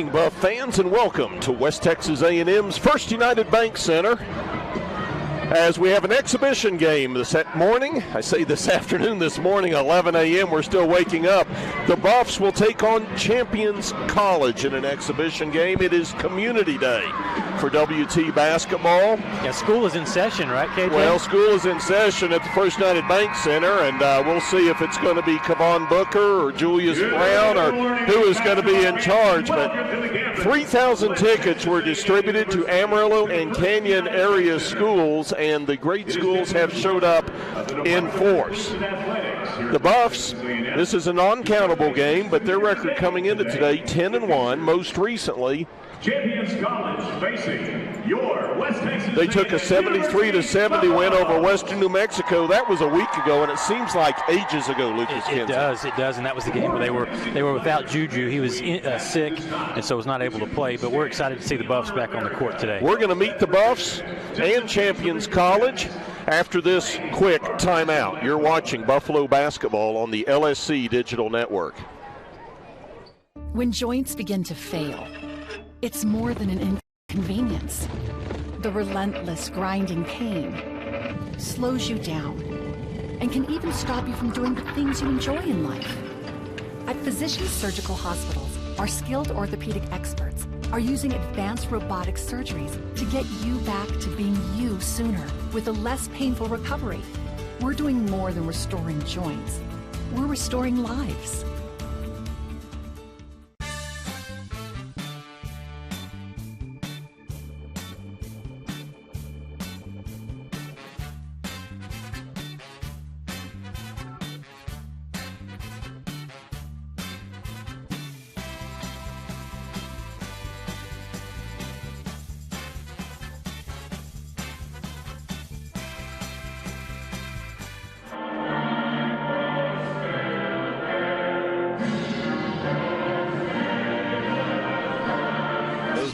morning, Buff fans, and welcome to West Texas A&M's First United Bank Center. As we have an exhibition game this morning, I say this afternoon, this morning, 11 a.m., we're still waking up. The Buffs will take on Champions College in an exhibition game. It is Community Day for WT basketball. Yeah, school is in session, right, KJ? Well, school is in session at the First United Bank Center, and we'll see if it's going to be Kevon Booker or Julius Brown or who is going to be in charge. But 3,000 tickets were distributed to Amarillo and Canyon area schools, and the great schools have showed up in force. The Buffs, this is a non-countable game, but their record coming into today, 10-1, most recently. Champions College facing your West Texas. They took a 73-70 win over Western New Mexico. That was a week ago, and it seems like ages ago, Lucas Kinsey. It does, and that was the game where they were without Juju. He was sick, and so was not able to play, but we're excited to see the Buffs back on the court today. We're going to meet the Buffs and Champions College after this quick timeout. You're watching Buffalo basketball on the LSC Digital Network. When joints begin to fail, it's more than an inconvenience. The relentless grinding pain slows you down and can even stop you from doing the things you enjoy in life. At Physicians Surgical Hospitals, our skilled orthopedic experts are using advanced robotic surgeries to get you back to being you sooner with a less painful recovery. We're doing more than restoring joints. We're restoring lives.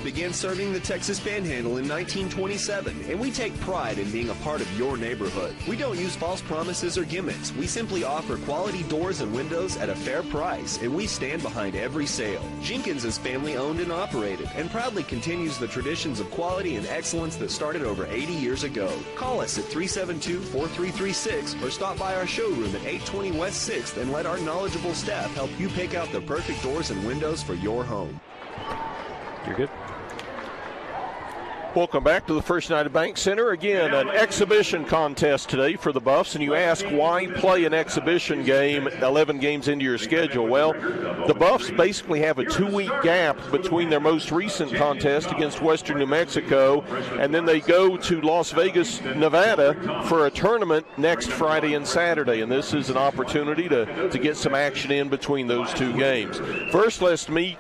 Began serving the Texas Panhandle in 1927, and we take pride in being a part of your neighborhood. We don't use false promises or gimmicks. We simply offer quality doors and windows at a fair price, and we stand behind every sale. Jenkins is family owned and operated, and proudly continues the traditions of quality and excellence that started over 80 years ago. Call us at 372-4336 or stop by our showroom at 820 West 6th and let our knowledgeable staff help you pick out the perfect doors and windows for your home. You're good. Welcome back to the First United Bank Center. Again, an exhibition contest today for the Buffs, and you ask why play an exhibition game 11 games into your schedule. Well, the Buffs basically have a 2-week gap between their most recent contest against Western New Mexico, and then they go to Las Vegas, Nevada for a tournament next Friday and Saturday, and this is an opportunity to get some action in between those two games. First, let's meet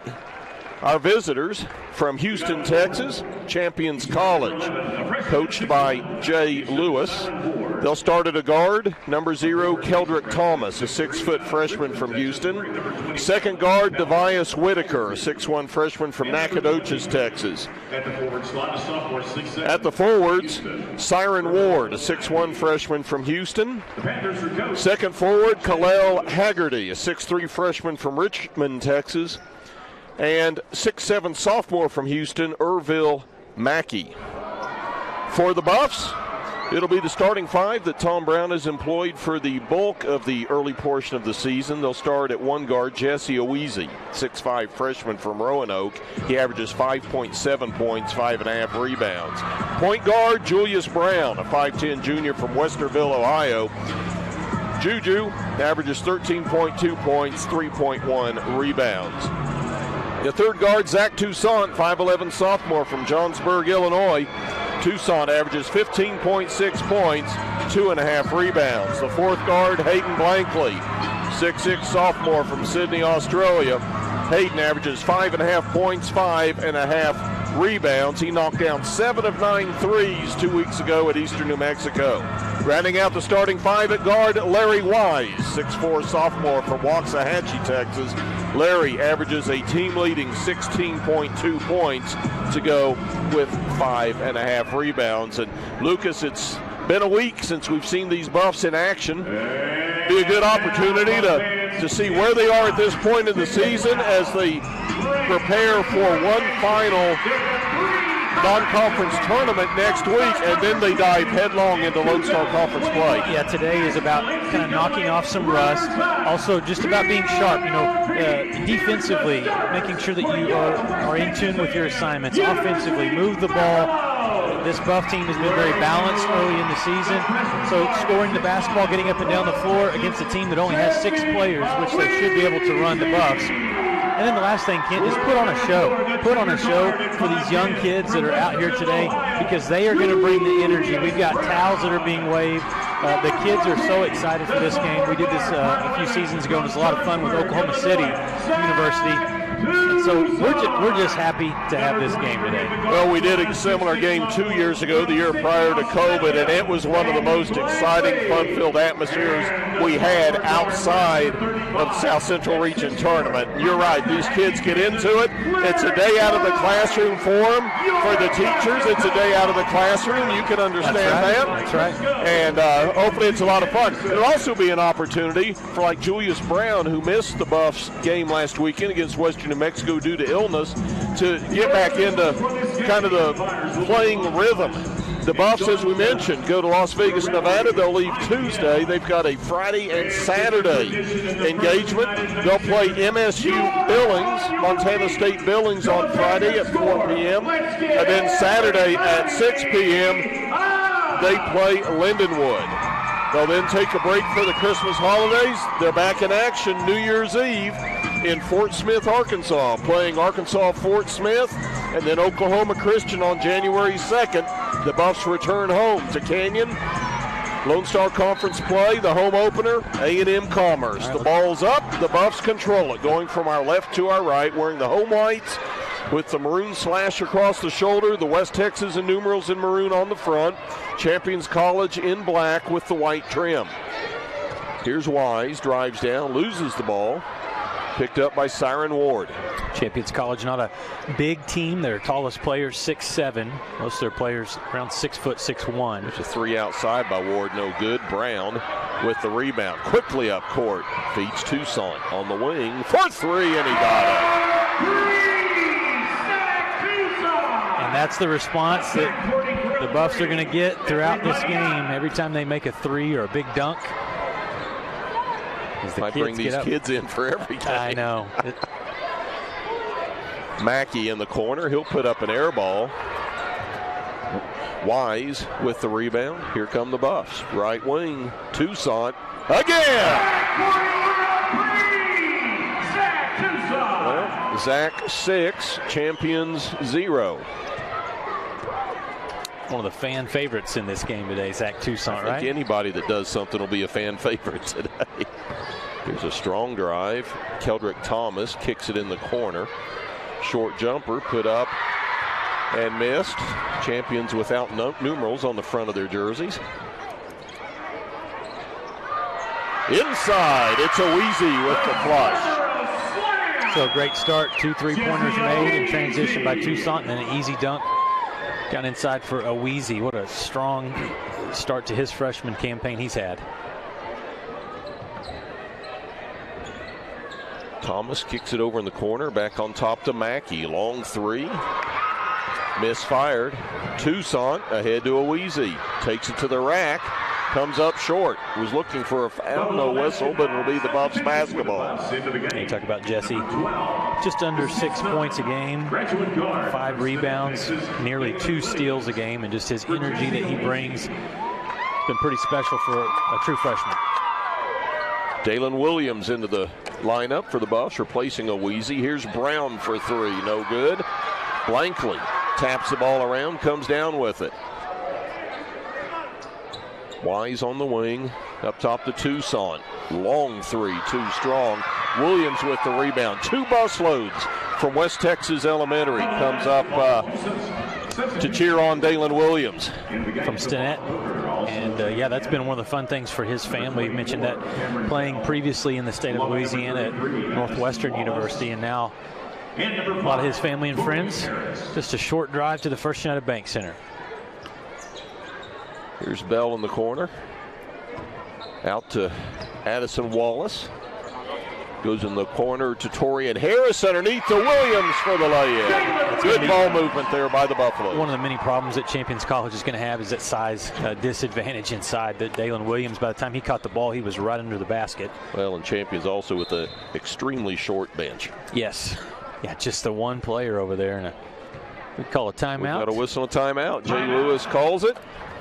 our visitors from Houston, Texas, Champions College, coached by Jay Lewis. They'll start at a guard, number 0, Keldrick Thomas, a 6-foot freshman from Houston. Second guard, Devias Whitaker, a 6'1 freshman from Nacogdoches, Texas. At the forwards, Siren Ward, a 6'1 freshman from Houston. Second forward, Kalel Haggerty, a 6'3 freshman from Richmond, Texas. And 6'7 sophomore from Houston, Ervil Mackey. For the Buffs, it'll be the starting 5 that Tom Brown has employed for the bulk of the early portion of the season. They'll start at one guard, Jesse Owizi, 6'5 freshman from Roanoke. He averages 5.7 points, 5.5 rebounds. Point guard, Julius Brown, a 5'10 junior from Westerville, Ohio. Juju averages 13.2 points, 3.1 rebounds. The third guard, Zach Toussaint, 5'11 sophomore from Johnsburg, Illinois. Toussaint averages 15.6 points, 2.5 rebounds. The fourth guard, Hayden Blankley, 6'6 sophomore from Sydney, Australia. Hayden averages 5.5 points, 5.5 rebounds. He knocked down 7 of 9 threes 2 weeks ago at Eastern New Mexico. Rounding out the starting 5 at guard, Larry Wise, 6'4 sophomore from Waxahachie, Texas. Larry averages a team-leading 16.2 points to go with 5.5 rebounds. And Lucas, it's been a week since we've seen these Buffs in action. Be a good opportunity to see where they are at this point in the season as the prepare for one final non-conference tournament next week, and then they dive headlong into Lone Star Conference play. Yeah, today is about kind of knocking off some rust. Also, just about being sharp. Defensively, making sure that you are in tune with your assignments. Offensively, move the ball. This Buff team has been very balanced early in the season. So scoring the basketball, getting up and down the floor against a team that only has 6 players, which they should be able to run the Buffs. And then the last thing, Kent, is put on a show. Put on a show for these young kids that are out here today, because they are going to bring the energy. We've got towels that are being waved. The kids are so excited for this game. We did this a few seasons ago, and it was a lot of fun with Oklahoma City University. And so we're just happy to have this game today. Well, we did a similar game 2 years ago, the year prior to COVID, and it was one of the most exciting, fun-filled atmospheres we had outside of the South Central Region tournament. You're right, these kids get into it. It's a day out of the classroom for them. For the teachers, it's a day out of the classroom. You can understand that. That's right. And hopefully it's a lot of fun. It'll also be an opportunity for like Julius Brown, who missed the Buffs game last weekend against Western New Mexico due to illness, to get back into kind of the playing rhythm. The Buffs, as we mentioned, go to Las Vegas, Nevada. They'll leave Tuesday. They've got a Friday and Saturday engagement. They'll play MSU Billings, Montana State Billings, on Friday at 4 p.m. And then Saturday at 6 p.m., they play Lindenwood. They'll then take a break for the Christmas holidays. They're back in action New Year's Eve in Fort Smith, Arkansas, playing Arkansas Fort Smith, and then Oklahoma Christian on January 2nd. The Buffs return home to Canyon. Lone Star Conference play, the home opener, A&M Commerce. The ball's up, the Buffs control it, going from our left to our right, wearing the home whites with the maroon slash across the shoulder, the West Texas and numerals in maroon on the front, Champions College in black with the white trim. Here's Wise, drives down, loses the ball, picked up by Siren Ward. Champions College, not a big team. Their tallest players 6'7". Most of their players around 6 foot 6'1". There's a 3 outside by Ward, no good. Brown with the rebound, quickly up court, feeds Toussaint on the wing for 3, and he got it. And that's the response that the Buffs are going to get throughout this game. Every time they make a 3 or a big dunk, I bring these kids in for every game. I know. Mackey in the corner. He'll put up an air ball. Wise with the rebound. Here come the Buffs. Right wing. Toussaint again. Well, Zach 6, Champions 0. One of the fan favorites in this game today, Zach Toussaint, right? I think anybody that does something will be a fan favorite today. Here's a strong drive. Keldrick Thomas kicks it in the corner. Short jumper put up and missed. Champions without numerals on the front of their jerseys. Inside, it's a Wheezy with the flush. So a great start. 2 3-pointers made in transition by Toussaint, and then an easy dunk down inside for a Wheezy. What a strong start to his freshman campaign he's had. Thomas kicks it over in the corner, back on top to Mackey. Long 3. Misfired. Toussaint ahead to a Wheezy. Takes it to the rack. Comes up short. Was looking for a foul, no whistle, but it'll be the Buffs basketball. You talk about Jesse. Just under 6 points a game, 5 rebounds, nearly 2 steals a game, and just his energy that he brings has been pretty special for a true freshman. Dalen Williams into the lineup for the Buffs, replacing a Wheezy. Here's Brown for 3, no good. Blankley taps the ball around, comes down with it. Wise on the wing, up top to Toussaint. Long 3, too strong. Williams with the rebound. 2 busloads from West Texas Elementary. Comes up to cheer on Dalen Williams. From Stinnett. And yeah, that's been one of the fun things for his family. He mentioned that playing previously in the state of Louisiana at Northwestern University, and now a lot of his family and friends. Just a short drive to the First United Bank Center. Here's Bell in the corner. Out to Addison Wallace. Goes in the corner to Torian Harris underneath to Williams for the lay-in. Good ball movement there by the Buffalo. One of the many problems that Champions College is going to have is that size disadvantage inside. That Dalen Williams, by the time he caught the ball, he was right under the basket. Well, and Champions also with an extremely short bench. Yes. Yeah, just the one player over there. And we call a timeout. We've got to whistle a timeout. Jay Lewis calls it.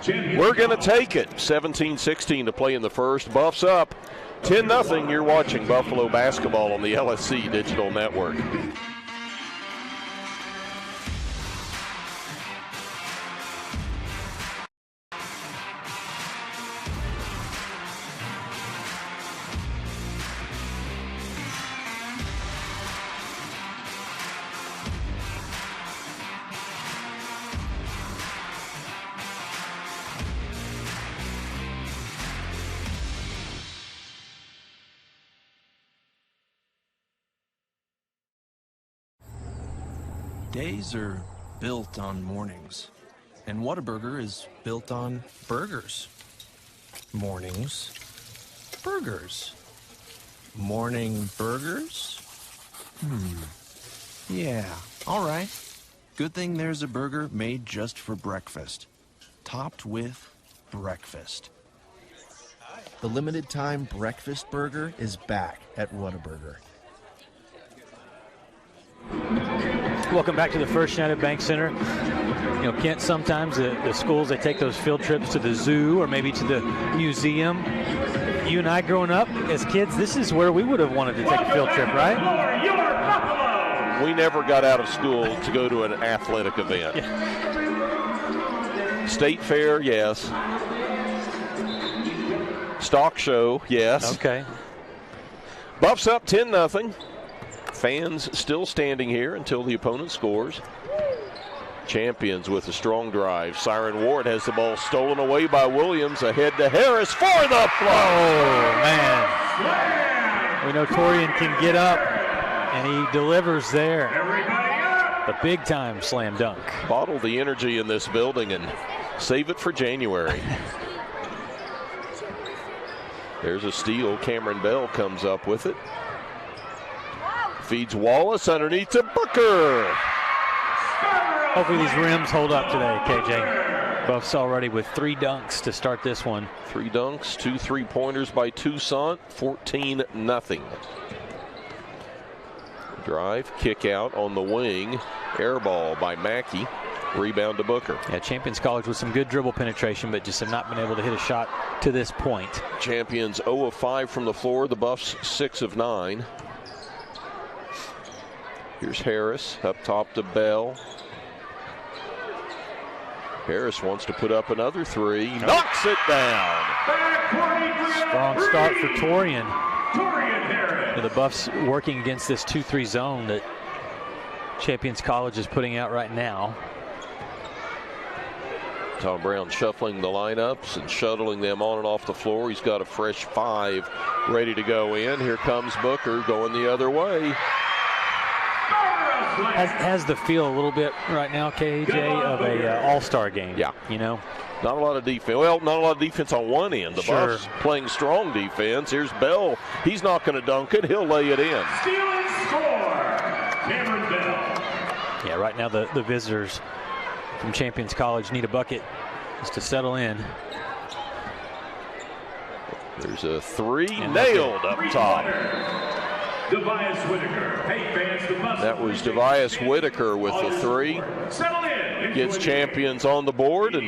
We're going to take it. 17-16 to play in the first. Buffs up 10-0. You're watching Buffalo basketball on the LSC Digital Network. Days are built on mornings, and Whataburger is built on burgers. Mornings, burgers. Morning burgers? Yeah, all right. Good thing there's a burger made just for breakfast, topped with breakfast. The limited time breakfast burger is back at Whataburger. Welcome back to the First United Bank Center. You know, Kent, sometimes the schools, they take those field trips to the zoo or maybe to the museum. You and I growing up as kids, this is where we would have wanted to take a field trip, right? We never got out of school to go to an athletic event. Yeah. State Fair, yes. Stock show, yes. Okay. Buffs up 10-0. Fans still standing here until the opponent scores. Champions with a strong drive. Siren Ward has the ball stolen away by Williams. Ahead to Harris for the flow. Oh, man. We know Torian can get up, and he delivers there. A big-time slam dunk. Bottle the energy in this building and save it for January. There's a steal. Cameron Bell comes up with it. Feeds Wallace underneath to Booker. Hopefully these rims hold up today, KJ. Buffs already with 3 dunks to start this one. 3 dunks, 2 3-pointers by Toussaint, 14-0. Drive, kick out on the wing. Air ball by Mackey. Rebound to Booker. Yeah, Champions College with some good dribble penetration, but just have not been able to hit a shot to this point. Champions 0 of 5 from the floor. The Buffs 6 of 9. Here's Harris up top to Bell. Harris wants to put up another 3. Knocks it down. Strong start for Torian. The Buffs working against this 2-3 zone that Champions College is putting out right now. Tom Brown shuffling the lineups and shuttling them on and off the floor. He's got a fresh 5 ready to go in. Here comes Booker going the other way. Has the feel a little bit right now, KJ, of a all-star game. Yeah. You know? Not a lot of defense. Well, not a lot of defense on one end. The Buffs playing strong defense. Here's Bell. He's not going to dunk it. He'll lay it in. Steal and score. Cameron Bell. Yeah, right now the visitors from Champions College need a bucket just to settle in. There's a 3 nailed up top. Devias Whitaker. Hey fans, the Buffs. That was Devias Whitaker with the 3. Gets Champions on the board, and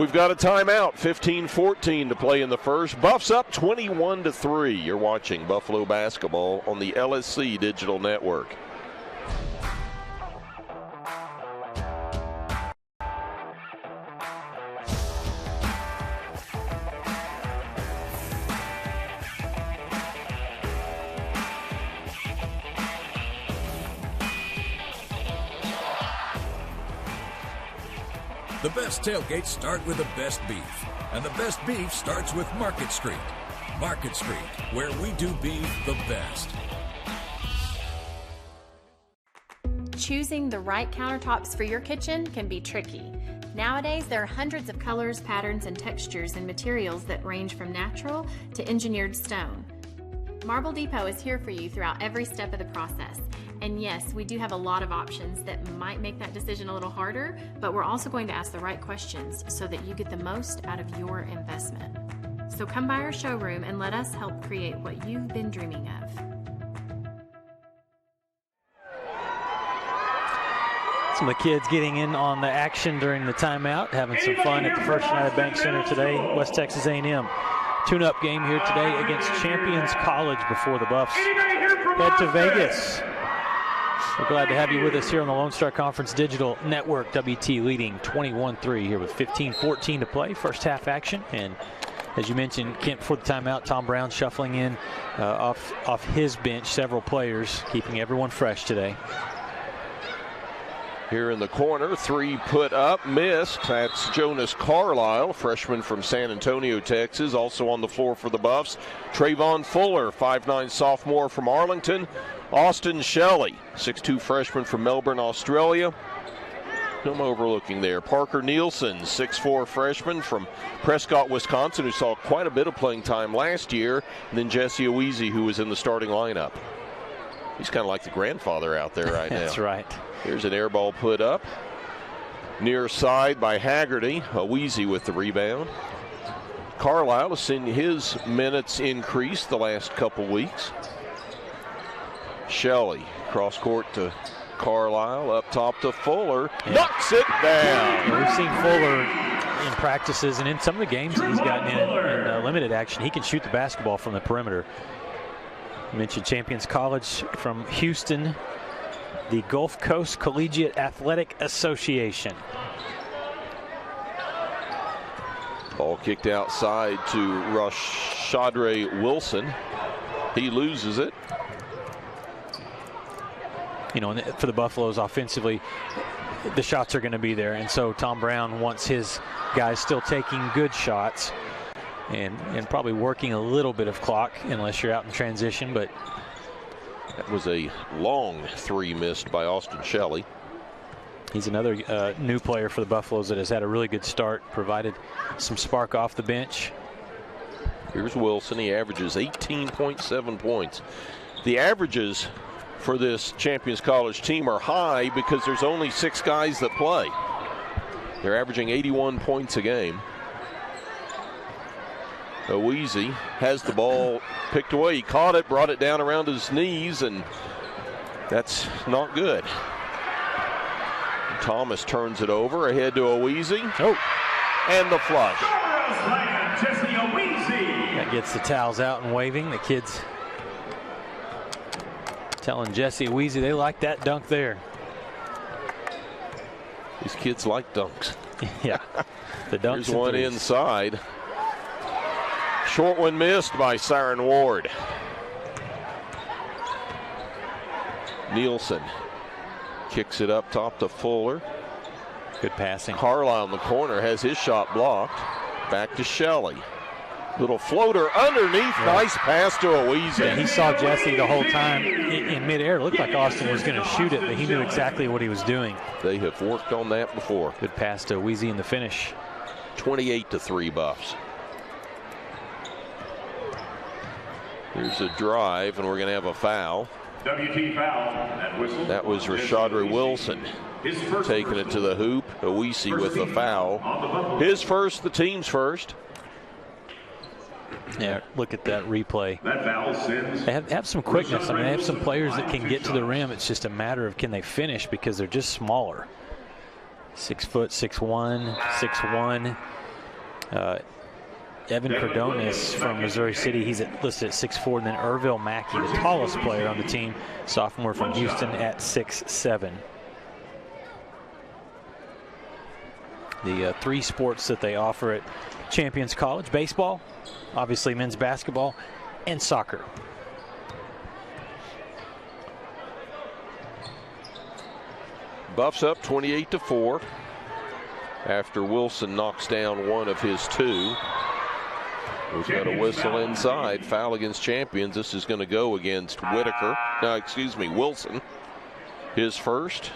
we've got a timeout. 15-14 to play in the first. Buffs up 21-3. You're watching Buffalo basketball on the LSC Digital Network. The best tailgates start with the best beef, and the best beef starts with Market Street. Market Street, where we do beef the best. Choosing the right countertops for your kitchen can be tricky. Nowadays, there are hundreds of colors, patterns, and textures and materials that range from natural to engineered stone. Marble Depot is here for you throughout every step of the process. And yes, we do have a lot of options that might make that decision a little harder, but we're also going to ask the right questions so that you get the most out of your investment. So come by our showroom and let us help create what you've been dreaming of. Some of the kids getting in on the action during the timeout, having some fun at the First United Bank Center today. West Texas A&M tune-up game here today against Champions College before the Buffs head to Vegas. We're glad to have you with us here on the Lone Star Conference Digital Network. WT leading 21-3 here with 15-14 to play. First half action. And as you mentioned, Kent, before the timeout, Tom Brown shuffling in off his bench, several players, keeping everyone fresh today. Here in the corner, three put up, missed. That's Jonas Carlisle, freshman from San Antonio, Texas. Also on the floor for the Buffs, Trayvon Fuller, 5'9" sophomore from Arlington. Austin Shelley, 6'2" freshman from Melbourne, Australia. No overlooking there. Parker Nielsen, 6'4" freshman from Prescott, Wisconsin, who saw quite a bit of playing time last year. And then Jesse Owizi, who was in the starting lineup. He's kind of like the grandfather out there right now. That's right. Here's an air ball put up. Near side by Haggerty. Owizi with the rebound. Carlisle has seen his minutes increase the last couple weeks. Shelley, cross court to Carlisle, up top to Fuller. Knocks it down. We've seen Fuller in practices and in some of the games that he's gotten in limited action. He can shoot the basketball from the perimeter. You mentioned Champions College from Houston, the Gulf Coast Collegiate Athletic Association. Ball kicked outside to Rashadre Wilson. He loses it. You know, for the Buffaloes offensively, the shots are going to be there. And so Tom Brown wants his guys still taking good shots and probably working a little bit of clock unless you're out in transition. But that was a long three missed by Austin Shelley. He's another new player for the Buffaloes that has had a really good start, provided some spark off the bench. Here's Wilson. He averages 18.7 points. The averages for this Champions College team are high because there's only 6 guys that play. They're averaging 81 points a game. Owizi has the ball picked away. He caught it, brought it down around his knees, and that's not good. Thomas turns it over, ahead to Owizi. Oh. And the flush. That gets the towels out and waving. The kids telling Jesse Owizi they like that dunk there. These kids like dunks. Yeah. The dunks. Here's one inside. Short one missed by Siren Ward. Nielsen kicks it up top to Fuller. Good passing. Carlisle in the corner has his shot blocked. Back to Shelley. Little floater underneath. Yeah. Nice pass to Owizi. Yeah, he saw Jesse the whole time in midair. It looked like Austin was going to shoot it, but he knew exactly what he was doing. They have worked on that before. Good pass to Owizi in the finish. 28-3 Buffs. Here's a drive, and we're going to have a foul. WT foul at whistle. That was Rashadre Wilson taking it to the hoop. Owizi with the foul. His first, the team's first. Yeah, look at that replay. That foul sends. They have some quickness. I mean, they have some players that can get to the rim. It's just a matter of can they finish because they're just smaller. 6 foot, 6'1", 6'1". Evan Cardonis from Missouri City, he's listed at 6'4", and then Ervil Mackey, the tallest player on the team, sophomore from Houston at 6'7". The 3 sports that they offer at Champions College: baseball, obviously men's basketball, and soccer. Buffs up 28-4 after Wilson knocks down one of his 2. We've got a whistle inside. Foul against Champions. This is going to go against Wilson. His first.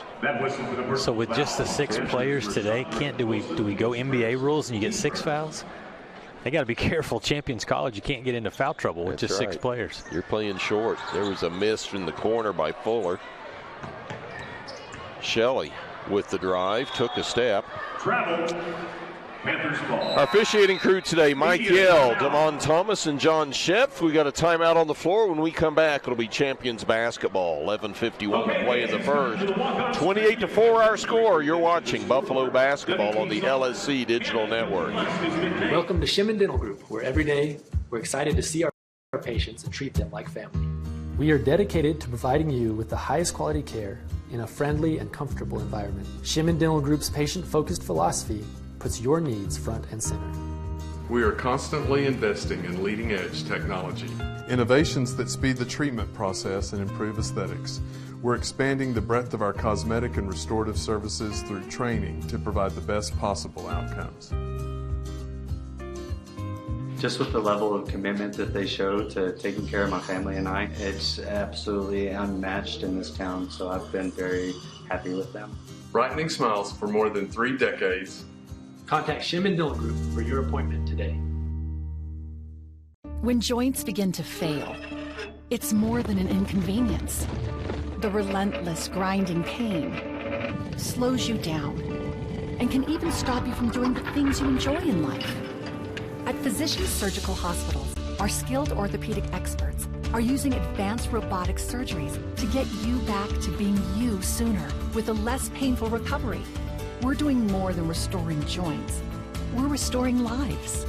So with just the 6 players today, do we go NBA rules and you get 6 fouls? They got to be careful. Champions College, you can't get into foul trouble with just 6 players. You're playing short. There was a miss in the corner by Fuller. Shelley with the drive, took a step. Travel. Panthers ball. Our officiating crew today, Mike Yell, Damon Thomas, and John Shepf. We got a timeout on the floor. When we come back, it'll be Champions basketball. 11:51 to play in the first. 28-4 our score. You're watching Buffalo basketball on the LSC Digital Network. Welcome to Shimin Dental Group, where every day we're excited to see our patients and treat them like family. We are dedicated to providing you with the highest quality care in a friendly and comfortable environment. Shimin Dental Group's patient-focused philosophy puts your needs front and center. We are constantly investing in leading-edge technology. Innovations that speed the treatment process and improve aesthetics. We're expanding the breadth of our cosmetic and restorative services through training to provide the best possible outcomes. Just with the level of commitment that they show to taking care of my family and I, it's absolutely unmatched in this town, so I've been very happy with them. Brightening smiles for more than 3 decades. Contact Shimin Dental Group for your appointment today. When joints begin to fail, it's more than an inconvenience. The relentless grinding pain slows you down and can even stop you from doing the things you enjoy in life. At Physicians Surgical Hospitals, our skilled orthopedic experts are using advanced robotic surgeries to get you back to being you sooner with a less painful recovery. We're doing more than restoring joints. We're restoring lives.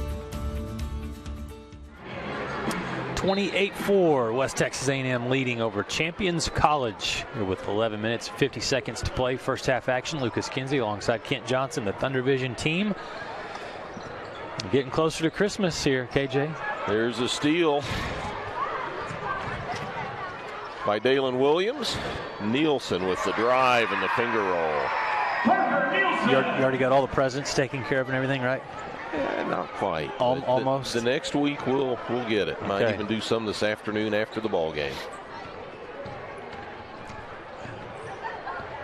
28-4, West Texas A&M leading over Champions College with 11 minutes, 50 seconds to play. First half action, Lucas Kinsey alongside Kent Johnson, the Thunder Vision team. Getting closer to Christmas here, KJ. There's a steal by Dalen Williams. Nielsen with the drive and the finger roll. You already got all the presents taken care of and everything, right? Yeah, not quite. Almost. The next week we'll get it. Might Okay. even do some this afternoon after the ball game.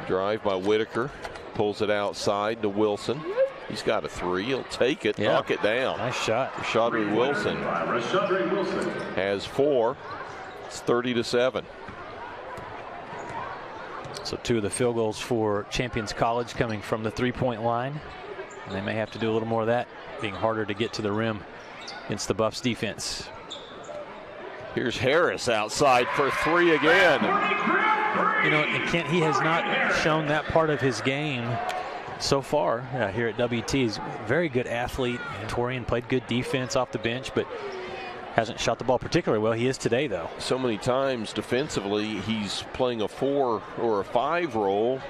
Drive by Whitaker. Pulls it outside to Wilson. He's got a 3. He'll take it, knock it down. Nice shot. Rashadre Wilson has 4. It's 30-7. So 2 of the field goals for Champions College coming from the 3-point line. And they may have to do a little more of that, being harder to get to the rim against the Buffs defense. Here's Harris outside for 3 again. You know, and Kent, he has not shown that part of his game so far here at WT. He's a very good athlete. Torian played good defense off the bench, but hasn't shot the ball particularly well. He is today, though. So many times defensively, he's playing a 4 or a 5 role.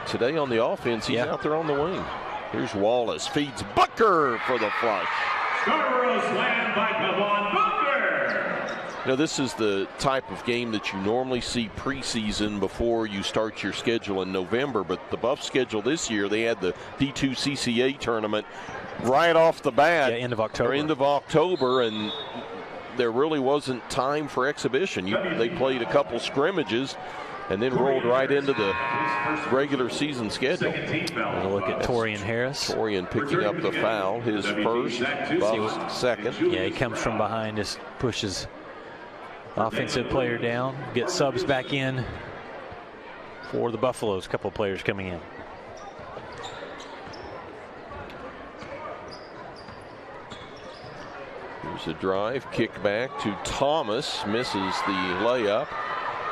Today on the offense, he's out there on the wing. Here's Wallace, feeds Booker for the flush. Scarborough slam by Kevon Booker. You know, this is the type of game that you normally see preseason before you start your schedule in November. But the Buff schedule this year, they had the D2 CCA tournament right off the bat. Yeah, end of October. And there really wasn't time for exhibition. They played a couple scrimmages and then rolled right into the regular season schedule. We'll look at Torian Harris. Torian picking up the foul, his first, Buff's second. Yeah, he comes from behind, just pushes offensive player down, gets subs back in for the Buffaloes. A couple of players coming in. Here's a drive, kick back to Thomas, misses the layup.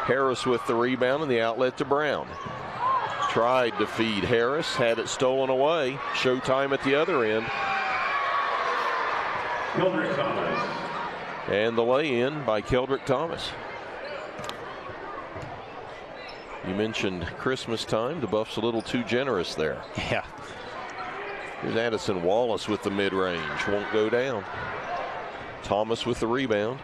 Harris with the rebound and the outlet to Brown. Tried to feed Harris, had it stolen away. Showtime at the other end. Keldrick Thomas. And the lay-in by Keldrick Thomas. You mentioned Christmas time. The Buffs a little too generous there. Yeah. Here's Addison Wallace with the mid-range. Won't go down. Thomas with the rebound.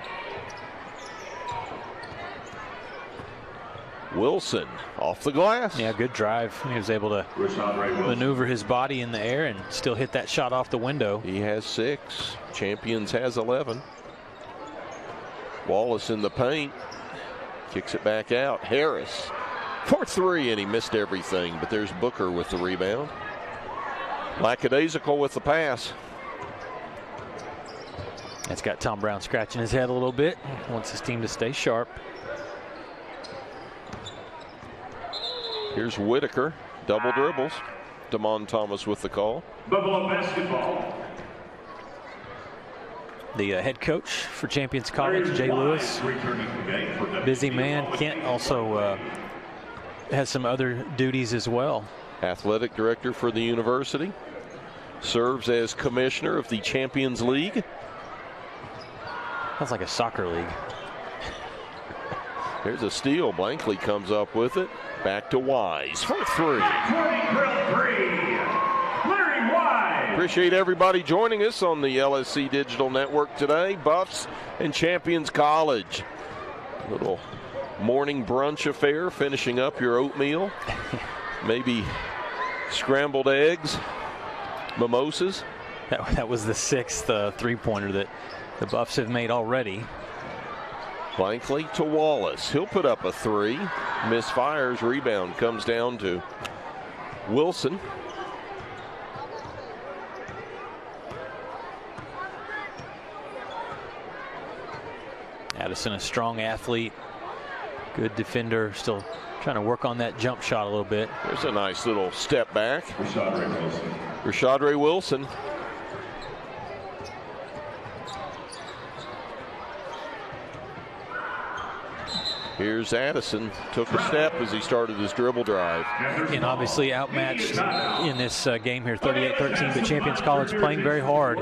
Wilson off the glass. Yeah, good drive. He was able to maneuver his body in the air and still hit that shot off the window. He has 6. Champions has 11. Wallace in the paint. Kicks it back out. Harris for 3, and he missed everything. But there's Booker with the rebound. Lackadaisical with the pass. That's got Tom Brown scratching his head a little bit. Wants his team to stay sharp. Here's Whitaker, double dribbles. Damon Thomas with the call. Buffalo basketball. The head coach for Champions College, Jay Lewis. Busy man. Kent also has some other duties as well. Athletic director for the university. Serves as commissioner of the Champions League. Sounds like a soccer league. There's a steal. Blankley comes up with it. Back to Wise for three. Appreciate everybody joining us on the LSC Digital Network today. Buffs and Champions College. Little morning brunch affair, finishing up your oatmeal. Maybe scrambled eggs, mimosas. That was the sixth three-pointer that the Buffs have made already. Blankley to Wallace. He'll put up a three. Misfires. Rebound comes down to Wilson. Addison, a strong athlete, good defender, still trying to work on that jump shot a little bit. There's a nice little step back. Rashadre Wilson. Here's Addison. Took a step as he started his dribble drive. And obviously outmatched in this game here, 38-13, but Champions College playing very hard.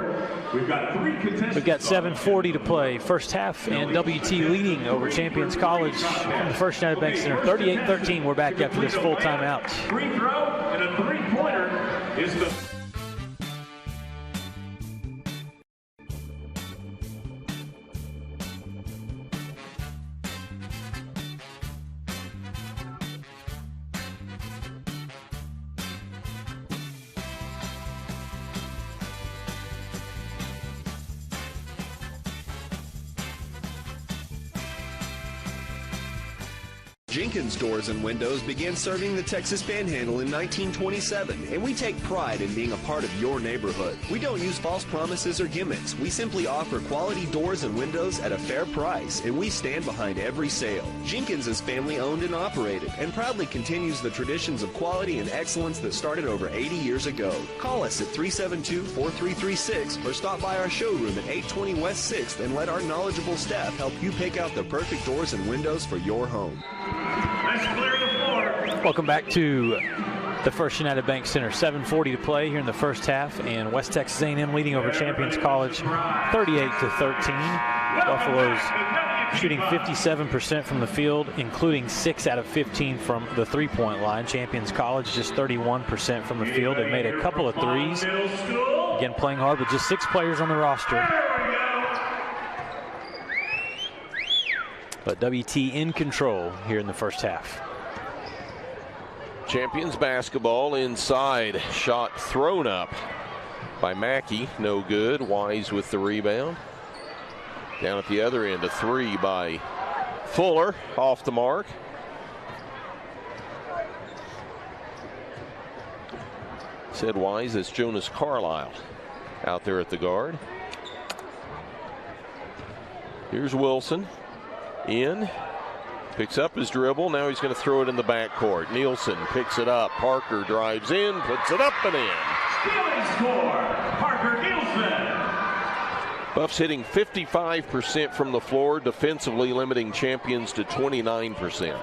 We've got 7:40 to play. First half, and WT leading over Champions College from the First United Bank Center. 38-13, we're back after this full timeout. Free throw and a three-pointer is the... Jenkins Doors and Windows began serving the Texas Panhandle in 1927, and we take pride in being a part of your neighborhood. We don't use false promises or gimmicks. We simply offer quality doors and windows at a fair price, and we stand behind every sale. Jenkins is family owned and operated, and proudly continues the traditions of quality and excellence that started over 80 years ago. Call us at 372-4336 or stop by our showroom at 820 West 6th and let our knowledgeable staff help you pick out the perfect doors and windows for your home. Welcome back to the First United Bank Center. 7:40 to play here in the first half, and West Texas A&M leading over Champions College 38-13. Buffaloes shooting 57% from the field, including 6 out of 15 from the three-point line. Champions College just 31% from the field. They've made a couple of threes. Again, playing hard with just 6 players on the roster. But WT in control here in the first half. Champions basketball inside. Shot thrown up by Mackey. No good. Wise with the rebound. Down at the other end, a three by Fuller. Off the mark. Said Wise, it's Jonas Carlisle out there at the guard. Here's Wilson. In, picks up his dribble. Now he's going to throw it in the backcourt. Nielsen picks it up. Parker drives in, puts it up and in. Stealing score, Parker Nielsen. Buffs hitting 55% from the floor, defensively limiting Champions to 29%.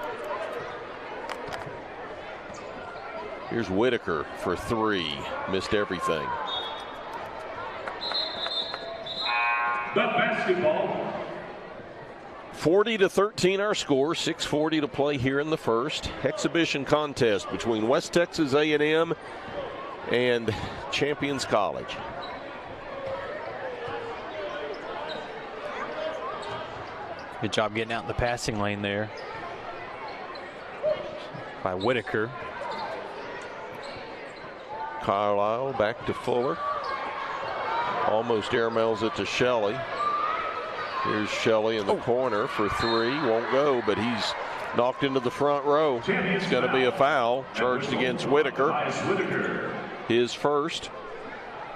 Here's Whitaker for three. Missed everything. The basketball. 40-13 our score, 6:40 to play here in the first. Exhibition contest between West Texas A&M and Champions College. Good job getting out in the passing lane there by Whitaker. Carlisle back to Fuller. Almost airmails it to Shelley. Here's Shelley in the corner for three. Won't go, but he's knocked into the front row. It's going to be a foul charged against Whitaker. His first,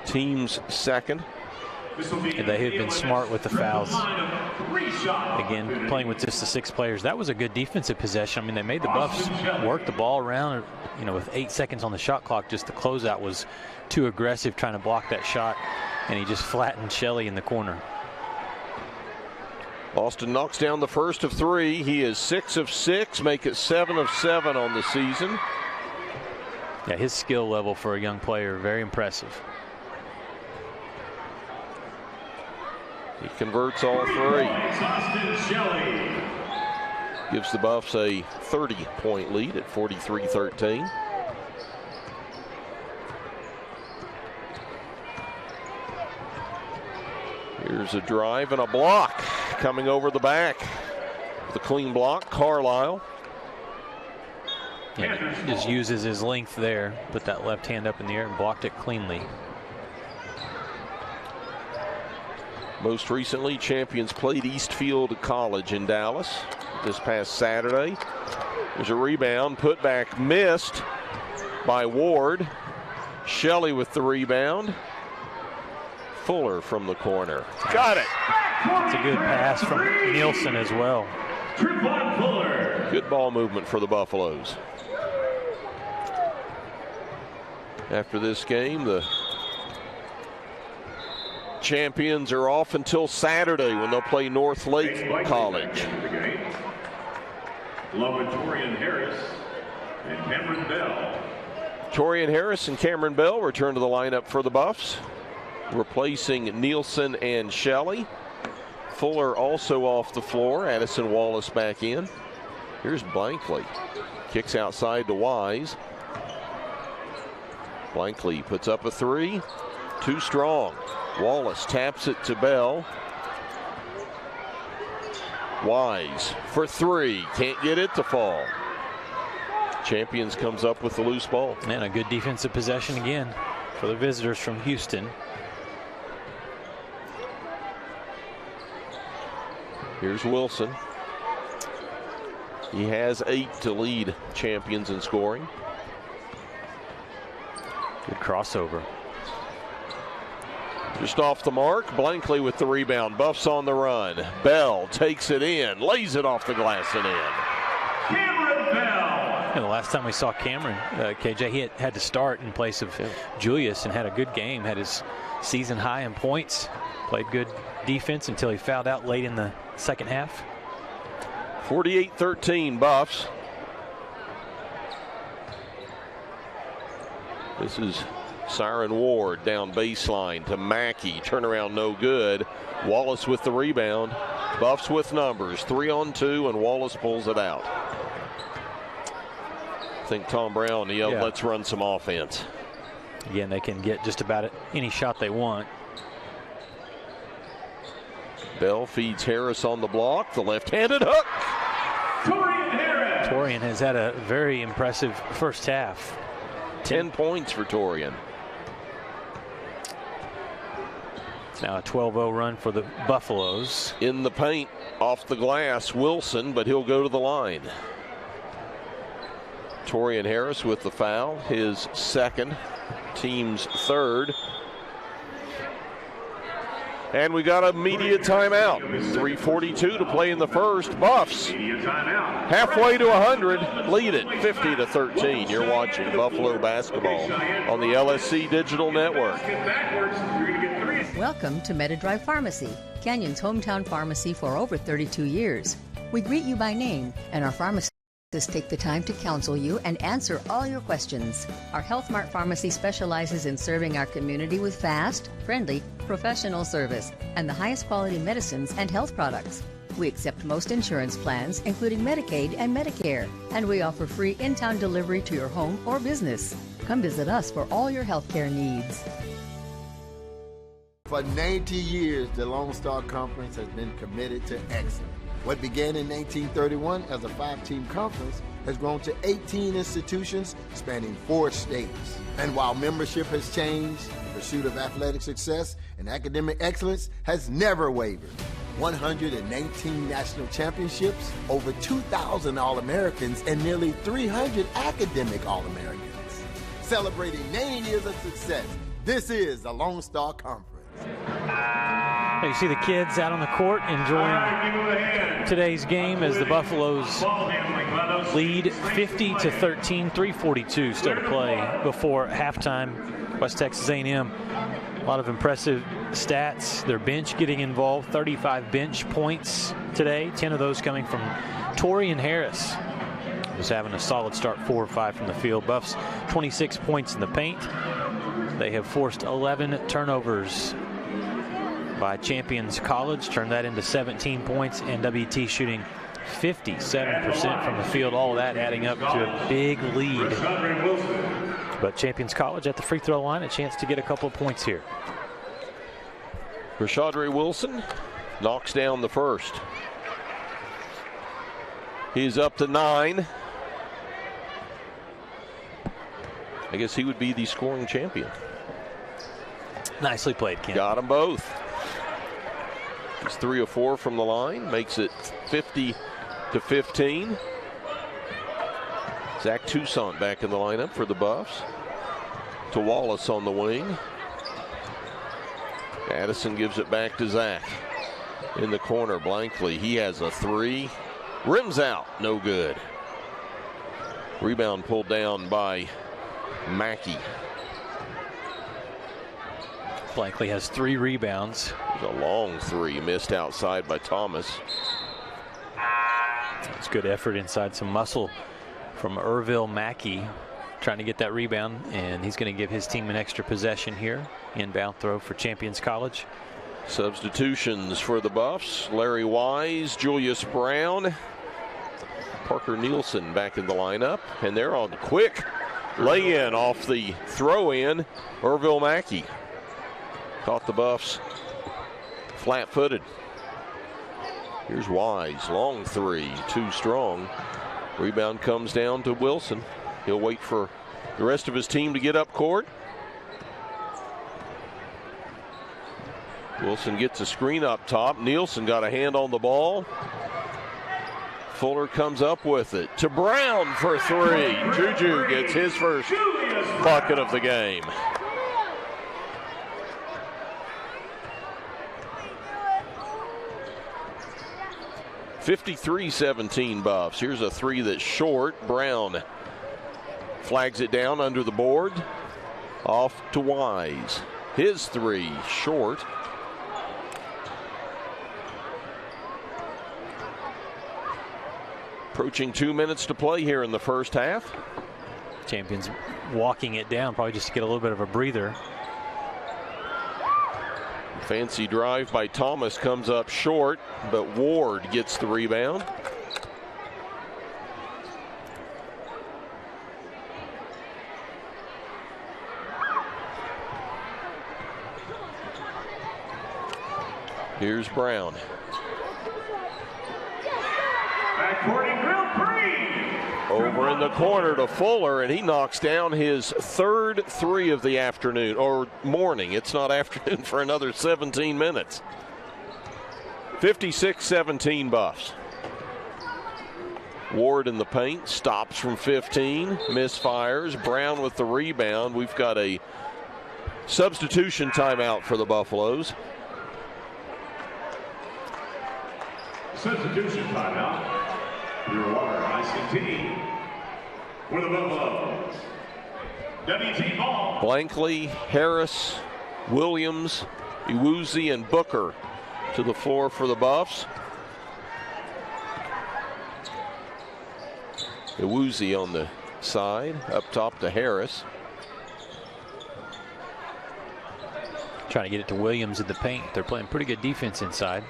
team's second. And they have been smart with the fouls. Again, playing with just the 6 players. That was a good defensive possession. I mean, they made the Buffs work the ball around, you know, with 8 seconds on the shot clock. Just the closeout was too aggressive trying to block that shot, and he just flattened Shelley in the corner. Austin knocks down the first of 3. He is 6 of 6, make it 7 of 7 on the season. Yeah, his skill level for a young player, very impressive. He converts all 3. Gives the Buffs a 30-point lead at 43-13. Here's a drive and a block coming over the back. The clean block, Carlisle. Yeah, he just uses his length there, put that left hand up in the air and blocked it cleanly. Most recently, champions played Eastfield College in Dallas this past Saturday. There's a rebound, put back missed by Ward. Shelley with the rebound. Fuller from the corner. Got it. It's a good pass from Nielsen as well. Good ball movement for the Buffaloes. After this game, the champions are off until Saturday when they'll play North Lake College. Torian Harris and Cameron Bell. Torian Harris and Cameron Bell return to the lineup for the Buffs, replacing Nielsen and Shelley. Fuller also off the floor. Addison Wallace back in. Here's Blankley. Kicks outside to Wise. Blankley puts up a 3. Too strong. Wallace taps it to Bell. Wise for 3. Can't get it to fall. Champions comes up with the loose ball. And a good defensive possession again for the visitors from Houston. Here's Wilson. He has 8 to lead champions in scoring. Good crossover. Just off the mark, Blankley with the rebound. Buffs on the run. Bell takes it in, lays it off the glass and in. Cameron Bell. And the last time we saw Cameron, KJ, he had to start in place of Julius and had a good game. Had his season high in points. Played good defense until he fouled out late in the second half. 48-13 Buffs. This is Siren Ward down baseline to Mackey. Turnaround no good. Wallace with the rebound. Buffs with numbers. 3-on-2 and Wallace pulls it out. I think Tom Brown yelled, let's run some offense. Again, they can get just about any shot they want. Bell feeds Harris on the block. The left-handed hook. Torian Harris. Torian has had a very impressive first half. 10 points for Torian. It's now a 12-0 run for the Buffaloes. In the paint, off the glass, Wilson, but he'll go to the line. Torian Harris with the foul, his second, team's third. And we got a media timeout. 3:42 to play in the first. Buffs halfway to 100, lead it 50-13. You're watching Buffalo basketball on the LSC Digital Network. Welcome to MetaDrive Pharmacy, Canyon's hometown pharmacy for over 32 years. We greet you by name, and our pharmacists take the time to counsel you and answer all your questions. Our Health Mart Pharmacy specializes in serving our community with fast, friendly, professional service and the highest quality medicines and health products. We accept most insurance plans, including Medicaid and Medicare, and we offer free in-town delivery to your home or business. Come visit us for all your healthcare needs. For 90 years, the Lone Star Conference has been committed to excellence. What began in 1931 as a 5-team conference has grown to 18 institutions spanning 4 states. And while membership has changed, the pursuit of athletic success and academic excellence has never wavered. 119 national championships, over 2,000 All-Americans, and nearly 300 academic All-Americans. Celebrating 90 years of success, this is the Lone Star Conference. You see the kids out on the court enjoying today's game as the Buffaloes lead 50-13, 3:42 still to play before halftime. West Texas A&M, a lot of impressive stats. Their bench getting involved, 35 bench points today, 10 of those coming from Torian Harris. Was having a solid start, 4 or 5 from the field. Buffs 26 points in the paint. They have forced 11 turnovers by Champions College, turned that into 17 points, and WT shooting 57% from the field. All that adding up to a big lead. But Champions College at the free throw line, a chance to get a couple of points here. Rashadre Wilson knocks down the first. He's up to 9. I guess he would be the scoring champion. Nicely played, Ken. Got them both. He's 3 of 4 from the line, makes it 50-15. Zach Toussaint back in the lineup for the Buffs. To Wallace on the wing. Addison gives it back to Zach. In the corner, Blankley. He has a 3. Rims out, no good. Rebound pulled down by Mackey. Blankley has 3 rebounds. A long 3 missed outside by Thomas. It's good effort inside, some muscle from Ervil Mackey trying to get that rebound, and he's going to give his team an extra possession here. Inbound throw for Champions College. Substitutions for the Buffs. Larry Wise, Julius Brown, Parker Nielsen back in the lineup, and they're on the quick lay-in off the throw-in. Ervil Mackey caught the Buffs flat-footed. Here's Wise, long 3, too strong. Rebound comes down to Wilson. He'll wait for the rest of his team to get up court. Wilson gets a screen up top. Nielsen got a hand on the ball. Fuller comes up with it to Brown for 3. Juju gets his first bucket of the game. (53-17) Buffs. Here's a 3 that's short. Brown flags it down under the board. Off to Wise. His 3 short. Approaching 2 minutes to play here in the first half. Champions walking it down, probably just to get a little bit of a breather. Fancy drive by Thomas comes up short, but Ward gets the rebound. Here's Brown. Over in the corner to Fuller, and he knocks down his third 3 of the afternoon, or morning. It's not afternoon for another 17 minutes. 56-17 Buffs. Ward in the paint, stops from 15, misfires. Brown with the rebound. We've got a substitution timeout for the Buffaloes. Substitution timeout. Your water ICT for the Buffaloes. WT ball. Blankley, Harris, Williams, Iwuzi, and Booker to the floor for the Buffs. Iwuzi on the side, up top to Harris. Trying to get it to Williams in the paint. They're playing pretty good defense inside.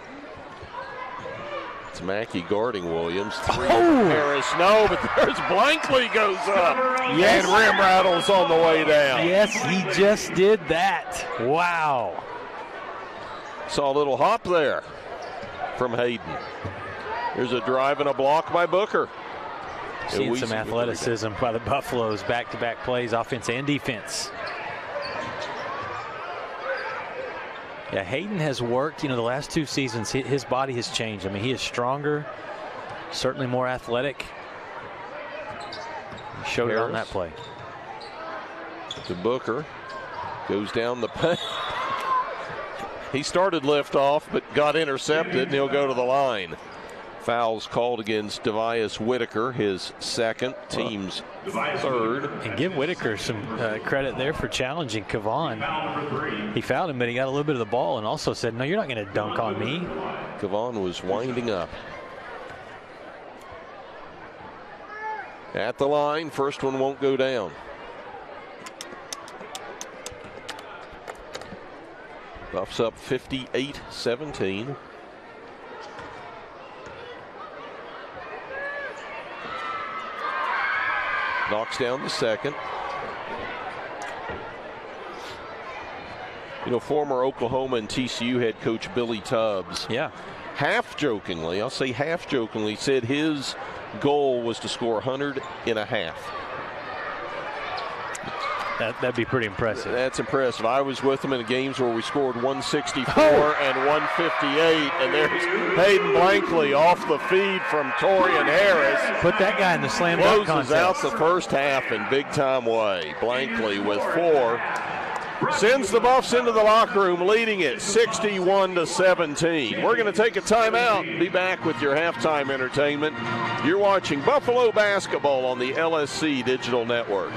It's Mackey guarding Williams. 3 Harris, no, but there's Blankley goes up. Yes. And rim rattles on the way down. Yes, he just did that. Wow. Saw a little hop there from Hayden. There's a drive and a block by Booker. Seeing some athleticism by the Buffaloes. Back-to-back plays, offense and defense. Yeah, Hayden has worked, the last 2 seasons, his body has changed. I mean, he is stronger, certainly more athletic. He showed it on that play. To Booker, goes down the paint. He started liftoff, but got intercepted, and he'll go to the line. Fouls called against Devius Whitaker, his second, team's third. And give Whitaker some credit there for challenging Kavon. He fouled him, but he got a little bit of the ball and also said, no, you're not going to dunk on me. Kavon was winding up. At the line, first one won't go down. Buffs up 58-17. Knocks down the second. You know, former Oklahoma and TCU head coach Billy Tubbs. Yeah. Half jokingly, I'll say half jokingly, said his goal was to score 100 in a half. That'd be pretty impressive. That's impressive. I was with him in games where we scored 164 and 158, and there's Hayden Blankley off the feed from Torian Harris. Put that guy in the slam dunk contest. Closes out the first half in big-time way. Blankley with 4. Sends the Buffs into the locker room, leading it 61-17. We're going to take a timeout and be back with your halftime entertainment. You're watching Buffalo basketball on the LSC Digital Network.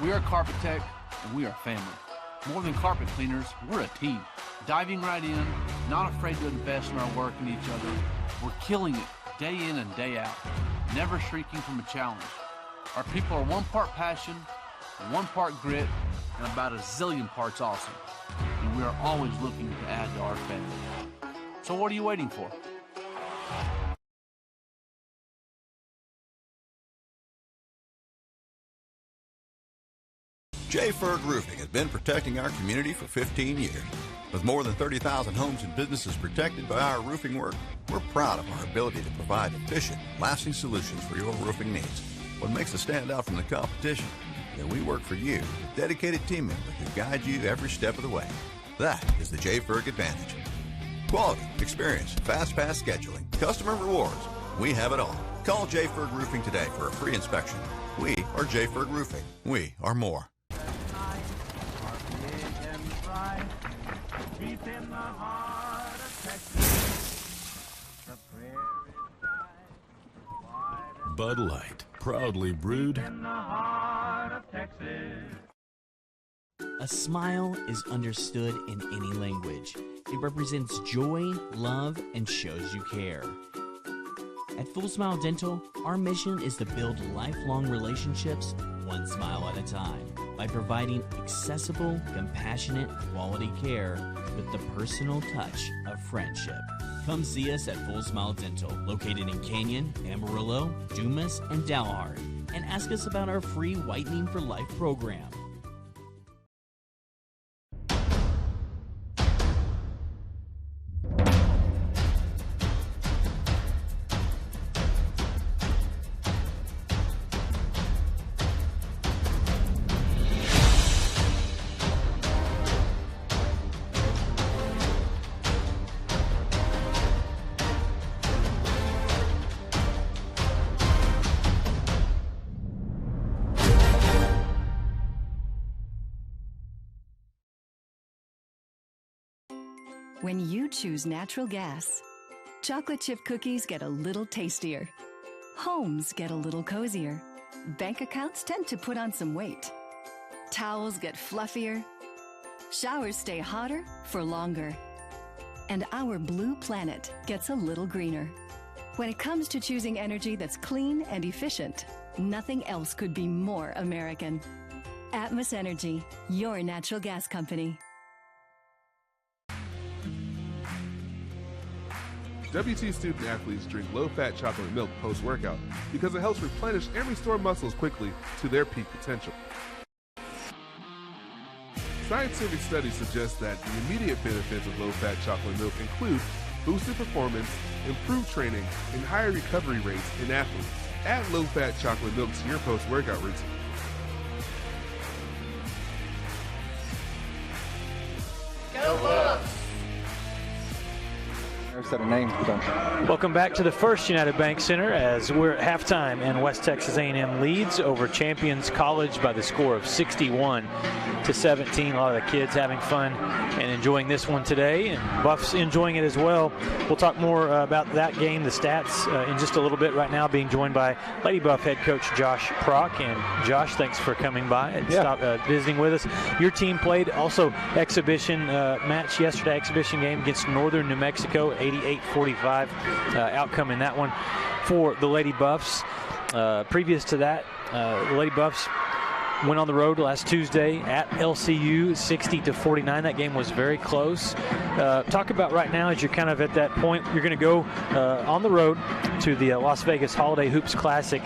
We are Carpet Tech, and we are family. More than carpet cleaners, we're a team. Diving right in, not afraid to invest in our work and each other. We're killing it day in and day out, never shrinking from a challenge. Our people are 1 part passion, 1 part grit, and about a zillion parts awesome. And we are always looking to add to our family. So what are you waiting for? J. Ferg Roofing has been protecting our community for 15 years. With more than 30,000 homes and businesses protected by our roofing work, we're proud of our ability to provide efficient, lasting solutions for your roofing needs. What makes us stand out from the competition is that we work for you with dedicated team members who guide you every step of the way. That is the J. Ferg advantage. Quality, experience, fast pass scheduling, customer rewards. We have it all. Call J. Ferg Roofing today for a free inspection. We are J. Ferg Roofing. We are more. Bud Light, proudly brewed. A smile is understood in any language. It represents joy, love, and shows you care. At Full Smile Dental, our mission is to build lifelong relationships, 1 smile at a time, by providing accessible, compassionate, quality care with the personal touch of friendship. Come see us at Full Smile Dental, located in Canyon, Amarillo, Dumas, and Dalhart, and ask us about our free Whitening for Life program. When you choose natural gas, chocolate chip cookies get a little tastier. Homes get a little cozier. Bank accounts tend to put on some weight. Towels get fluffier. Showers stay hotter for longer. And our blue planet gets a little greener. When it comes to choosing energy that's clean and efficient, nothing else could be more American. Atmos Energy, your natural gas company. WT student athletes drink low-fat chocolate milk post-workout because it helps replenish and restore muscles quickly to their peak potential. Scientific studies suggest that the immediate benefits of low-fat chocolate milk include boosted performance, improved training, and higher recovery rates in athletes. Add low-fat chocolate milk to your post-workout routine. Go Bucks! Set of names. Welcome back to the First United Bank Center as we're at halftime and West Texas A&M leads over Champions College by the score of 61-17. A lot of the kids having fun and enjoying this one today, and Buffs enjoying it as well. We'll talk more about that game, the stats, in just a little bit. Right now being joined by Lady Buff head coach Josh Prock. And Josh, thanks for coming by and visiting with us. Your team played also exhibition match yesterday, exhibition game against Northern New Mexico, 88-45 outcome in that one for the Lady Buffs. Previous to that, the Lady Buffs went on the road last Tuesday at LCU, 60-49. That game was very close. Talk about right now, as you're kind of at that point, you're going to go on the road to the Las Vegas Holiday Hoops Classic.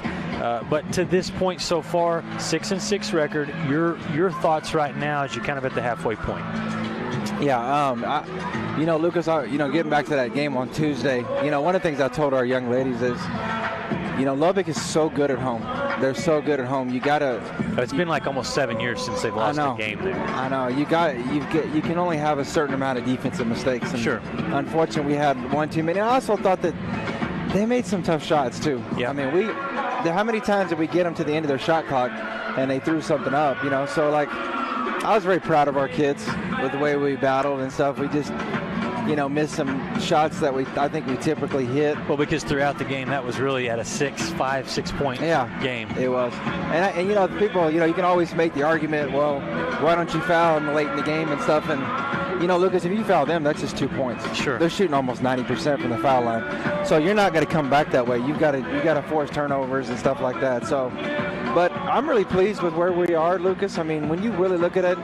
But to this point so far, 6-6 record. Your thoughts right now as you're kind of at the halfway point? Yeah, Lucas, getting back to that game on Tuesday, one of the things I told our young ladies is, Lubbock is so good at home. They're so good at home. You gotta. It's been like almost 7 years since they've lost a game there. I know. You can only have a certain amount of defensive mistakes. And sure. Unfortunately, we had one too many. I also thought that they made some tough shots too. Yeah. I mean, how many times did we get them to the end of their shot clock and they threw something up? So like, I was very proud of our kids with the way we battled and stuff. We just, missed some shots that I think we typically hit. Well, because throughout the game, that was really at a 6-point game. It was. And people, you can always make the argument, well, why don't you foul them late in the game and stuff? And, Lucas, if you foul them, that's just 2 points. Sure. They're shooting almost 90% from the foul line. So you're not going to come back that way. You got to force turnovers and stuff like that. So, but I'm really pleased with where we are, Lucas. I mean, when you really look at it,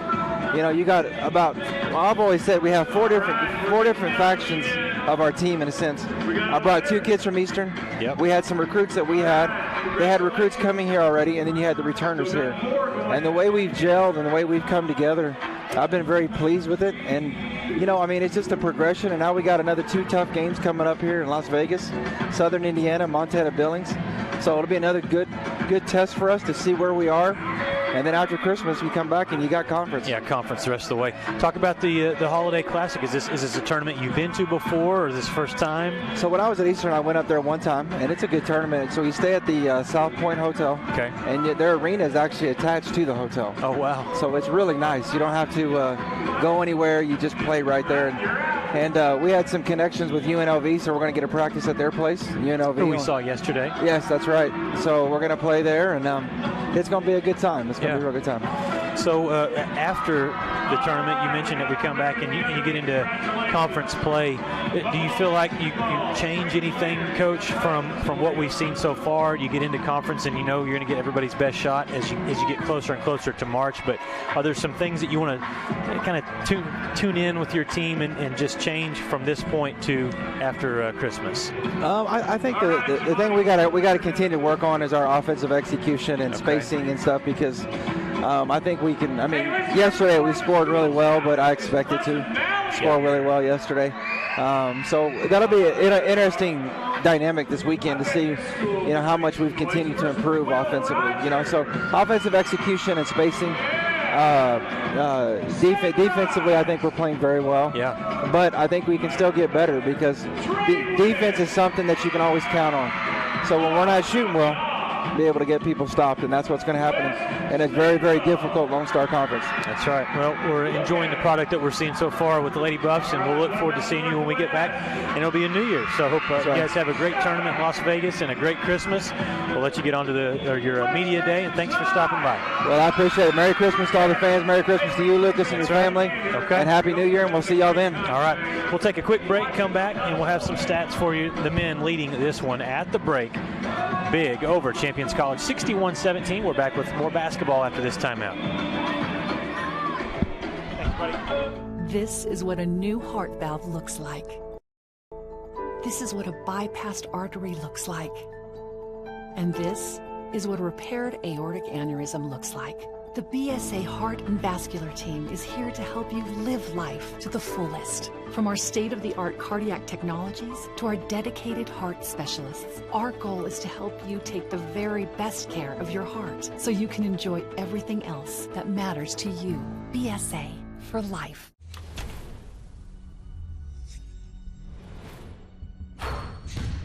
you got I've always said we have four different factions of our team in a sense. I brought 2 kids from Eastern. Yep. We had some recruits that we had. They had recruits coming here already, and then you had the returners here. And the way we've gelled and the way we've come together, I've been very pleased with it. And, it's just a progression. And now we got another 2 tough games coming up here in Las Vegas, Southern Indiana, Montana Billings. So it'll be another good test for us to see where we are. And then after Christmas, we come back and you got conference. Yeah, conference the rest of the way. Talk about the Holiday Classic. Is this a tournament you've been to before, or is this first time? So when I was at Eastern, I went up there one time, and it's a good tournament. So we stay at the South Point Hotel. Okay. And their arena is actually attached to the hotel. Oh, wow. So it's really nice. You don't have to go anywhere. You just play right there. And we had some connections with UNLV, so we're going to get a practice at their place. UNLV. Who we saw yesterday. Yes, that's right. So we're going to play there, and it's going to be a good time. It's going to be a real good time. So after the tournament, you mentioned that we come back and you get into conference play. Do you feel like you change anything, Coach, from what we've seen so far? You get into conference and you're going to get everybody's best shot as you get closer and closer to March. But are there some things that you want to kind of tune in with your team and just change from this point to after Christmas? I think the thing we got to continue to work on is our offensive execution and spacing and stuff, because I think we can. I mean, yesterday we scored really well, but I expected to score really well yesterday. So that'll be an interesting dynamic this weekend to see, how much we've continued to improve offensively. So offensive execution and spacing. Defensively, I think we're playing very well. Yeah. But I think we can still get better, because defense is something that you can always count on. So when we're not shooting well, be able to get people stopped, and that's what's going to happen in a very, very difficult Lone Star Conference. That's right. Well, we're enjoying the product that we're seeing so far with the Lady Buffs, and we'll look forward to seeing you when we get back, and it'll be a New Year. So I hope you guys have a great tournament in Las Vegas and a great Christmas. We'll let you get on to your media day, and thanks for stopping by. Well, I appreciate it. Merry Christmas to all the fans. Merry Christmas to you, Lucas, and your family. Okay. And Happy New Year, and we'll see y'all then. All right. We'll take a quick break, come back, and we'll have some stats for you. The men leading this one at the break. Big over Champions College, 61-17. We're back with more basketball after this timeout. Thanks, buddy. This is what a new heart valve looks like. This is what a bypassed artery looks like. And this is what a repaired aortic aneurysm looks like. The BSA Heart and Vascular team is here to help you live life to the fullest. From our state-of-the-art cardiac technologies to our dedicated heart specialists, our goal is to help you take the very best care of your heart so you can enjoy everything else that matters to you. BSA for life.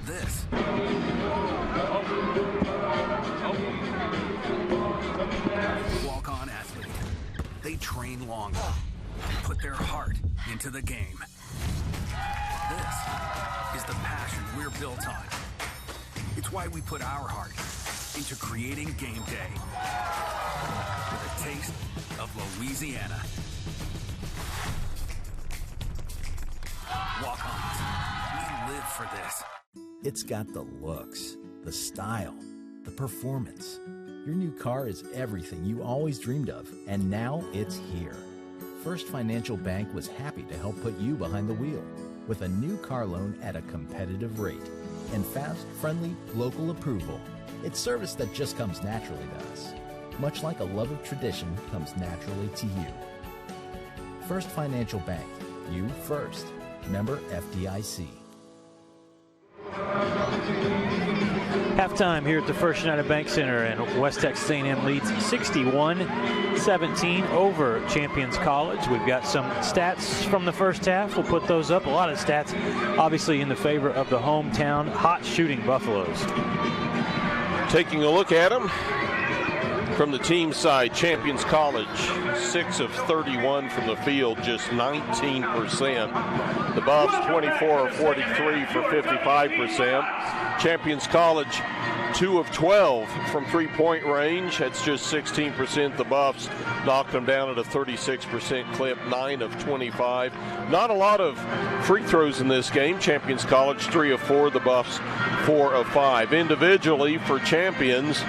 This walk-on athlete. They train longer, put their heart into the game. This is the passion we're built on. It's why we put our heart into creating game day with a taste of Louisiana. Walk-ons, we live for this. It's got the looks, the style, the performance. Your new car is everything you always dreamed of, and now it's here. First Financial Bank was happy to help put you behind the wheel with a new car loan at a competitive rate and fast, friendly, local approval. It's service that just comes naturally to us, much like a love of tradition comes naturally to you. First Financial Bank, you first. Member FDIC. Halftime here at the First United Bank Center, and West Texas A&M leads 61-17 over Champions College. We've got some stats from the first half. We'll put those up. A lot of stats, obviously, in the favor of the hometown hot shooting Buffaloes. Taking a look at them from the team side, Champions College, 6 of 31 from the field, just 19%. The Buffs, 24 of 43 for 55%. Champions College, 2 of 12 from three-point range. That's just 16%. The Buffs knocked them down at a 36% clip, 9 of 25. Not a lot of free throws in this game. Champions College, 3 of 4. The Buffs, 4 of 5. Individually for Champions,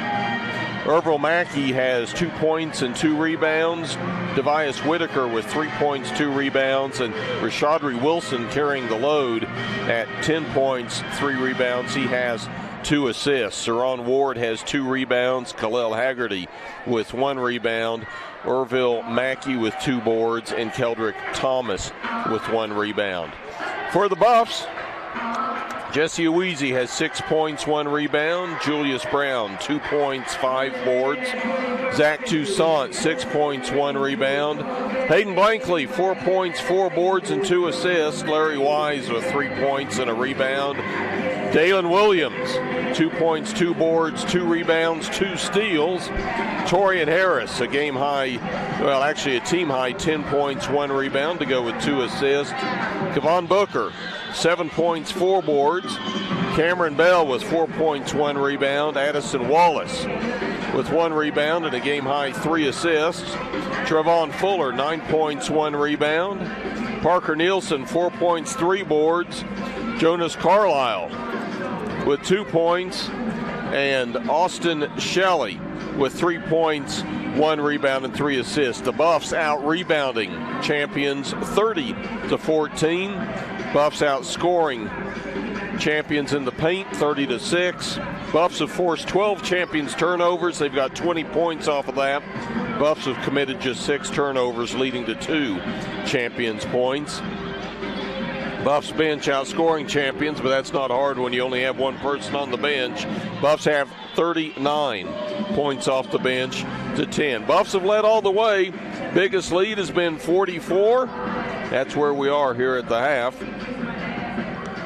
Ervil Mackey has 2 points and 2 rebounds. Devias Whitaker with 3 points, 2 rebounds, and Rashadri Wilson carrying the load at 10 points, 3 rebounds. He has 2 assists. Saron Ward has 2 rebounds. Kalel Haggerty with 1 rebound. Ervil Mackey with 2 boards, and Keldrick Thomas with 1 rebound. For the Buffs, Jesse Aweezy has 6 points, 1 rebound. Julius Brown, 2 points, 5 boards. Zach Toussaint, 6 points, 1 rebound. Hayden Blankley, 4 points, 4 boards, and 2 assists. Larry Wise with 3 points and a rebound. Dalen Williams, 2 points, 2 boards, 2 rebounds, 2 steals. Torian Harris, a team high 10 points, 1 rebound to go with 2 assists. Kevon Booker, 7 points, 4 boards. Cameron Bell with 4 points, 1 rebound. Addison Wallace with 1 rebound and a game high 3 assists. Trevon Fuller, 9 points, 1 rebound. Parker Nielsen, 4 points, 3 boards. Jonas Carlisle with 2 points. And Austin Shelley with 3 points, 1 rebound, and 3 assists. The Buffs out rebounding Champions 30-14. Buffs outscoring Champions in the paint 30-6. Buffs have forced 12 Champions turnovers. They've got 20 points off of that. Buffs have committed just 6 turnovers, leading to 2 Champions points. Buffs bench outscoring Champions, but that's not hard when you only have 1 person on the bench. Buffs have 39 points off the bench to 10. Buffs have led all the way. Biggest lead has been 44. That's where we are here at the half.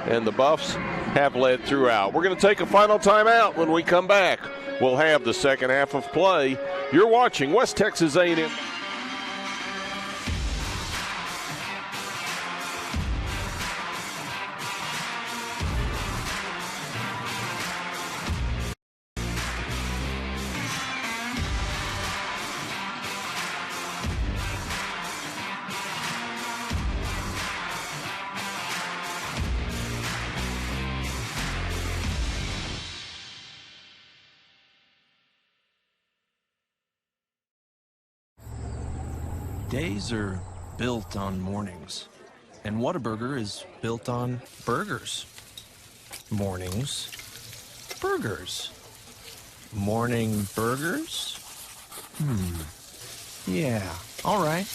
And the Buffs have led throughout. We're going to take a final timeout. When we come back, we'll have the second half of play. You're watching West Texas A&M. Days are built on mornings, and Whataburger is built on burgers. Mornings, burgers. Morning burgers? Yeah, all right.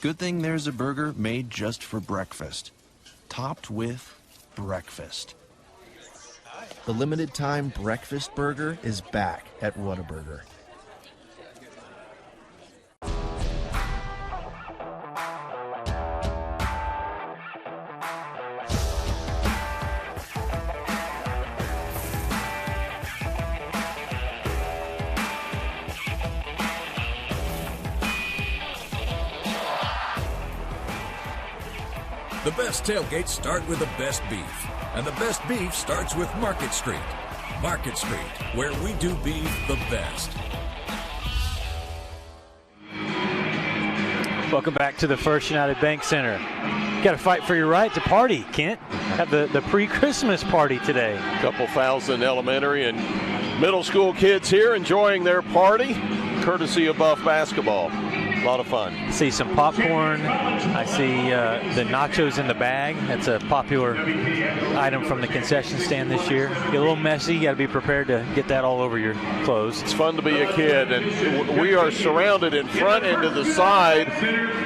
Good thing there's a burger made just for breakfast. Topped with breakfast. The limited time breakfast burger is back at Whataburger. The best tailgates start with the best beef, and the best beef starts with Market Street. Market Street, where we do beef the best. Welcome back to the First United Bank Center. Got to fight for your right to party, Kent. Have the pre-Christmas party today. A couple thousand elementary and middle school kids here enjoying their party, courtesy of Buff Basketball. A lot of fun. I see some popcorn. I see the nachos in the bag. That's a popular item from the concession stand this year. Get a little messy. You got to be prepared to get that all over your clothes. It's fun to be a kid, and we are surrounded in front and to the side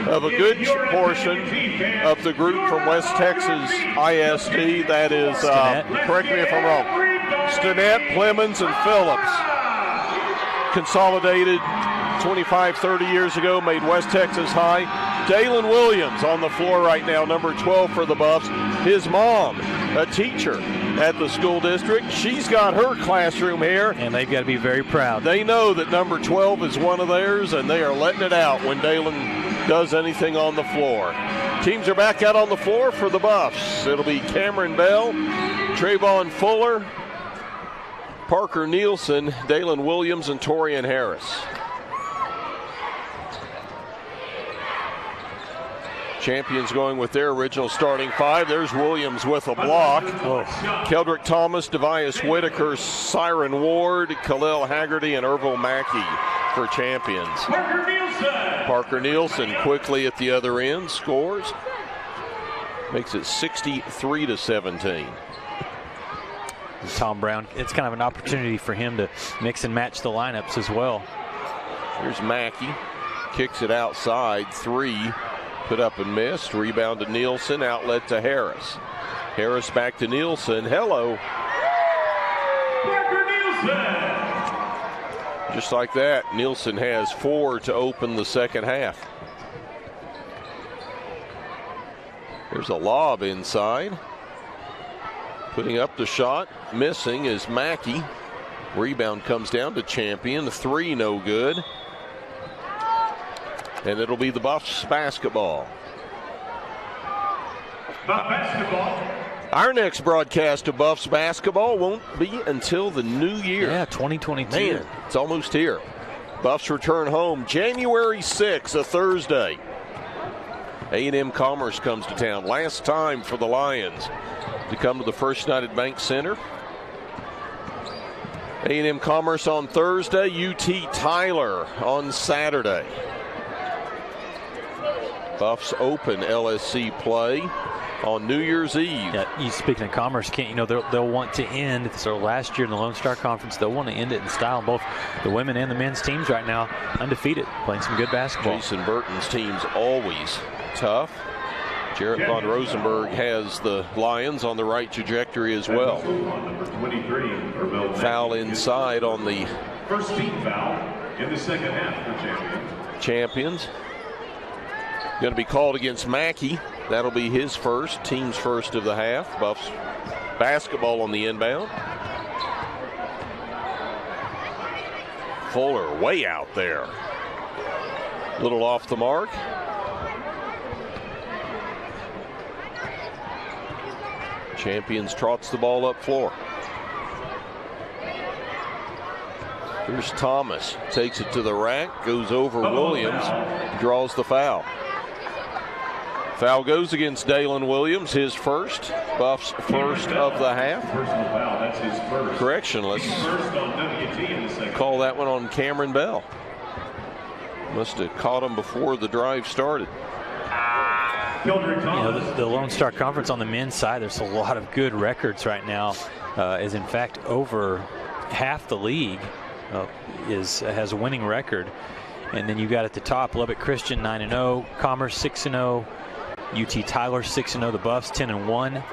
of a good portion of the group from West Texas ISD. That is, correct me if I'm wrong, Stinnett, Clemens, and Phillips. Consolidated 25, 30 years ago, made West Texas High. Dalen Williams on the floor right now, number 12 for the Buffs. His mom, a teacher at the school district. She's got her classroom here. And they've got to be very proud. They know that number 12 is one of theirs, and they are letting it out when Dalen does anything on the floor. Teams are back out on the floor for the Buffs. It'll be Cameron Bell, Trayvon Fuller, Parker Nielsen, Dalen Williams, and Torian Harris. Champions going with their original starting five. There's Williams with a block. Keldrick Thomas, Devias Whitaker, Siren Ward, Khalil Haggerty, and Ervil Mackey for Champions. Parker Nielsen quickly at the other end scores. Makes it 63-17. Tom Brown, it's kind of an opportunity for him to mix and match the lineups as well. Here's Mackey. Kicks it outside. Three. Put up and missed. Rebound to Nielsen. Outlet to Harris. Harris back to Nielsen. Hello. Just like that, Nielsen has 4 to open the second half. There's a lob inside. Putting up the shot. Missing is Mackey. Rebound comes down to Champion. 3 no good. And it'll be the Buffs basketball. Buff basketball. Our next broadcast of Buffs basketball won't be until the new year. Yeah, 2022. Man, it's almost here. Buffs return home January 6th, a Thursday. A&M Commerce comes to town. Last time for the Lions to come to the First United Bank Center. A&M Commerce on Thursday, UT Tyler on Saturday. Buffs open LSC play on New Year's Eve. Yeah, you speaking of Commerce, Kent, you know they'll want to end. So last year in the Lone Star Conference, they'll want to end it in style. Both the women and the men's teams right now undefeated, playing some good basketball. Jason Burton's team's always tough. Jarrett Von Rosenberg has the Lions on the right trajectory as well. Foul inside on the first team foul in the second half for Champions. Going to be called against Mackey. That'll be his first, team's first of the half. Buffs basketball on the inbound. Fuller way out there. Little off the mark. Champions trots the ball up floor. Here's Thomas. Takes it to the rack. Goes over Williams. Draws the foul. Foul goes against Dalen Williams, his first. Buffs first of the half. Personal foul, that's his first. Correction, let's First on WT in the second. call that one on Cameron Bell. Must have caught him before the drive started. You know, the Lone Star Conference on the men's side, there's a lot of good records right now. As in fact, over half the league has a winning record. And then you got at the top Lubbock Christian 9-0, Commerce 6-0, UT Tyler 6-0, the Buffs 10-1,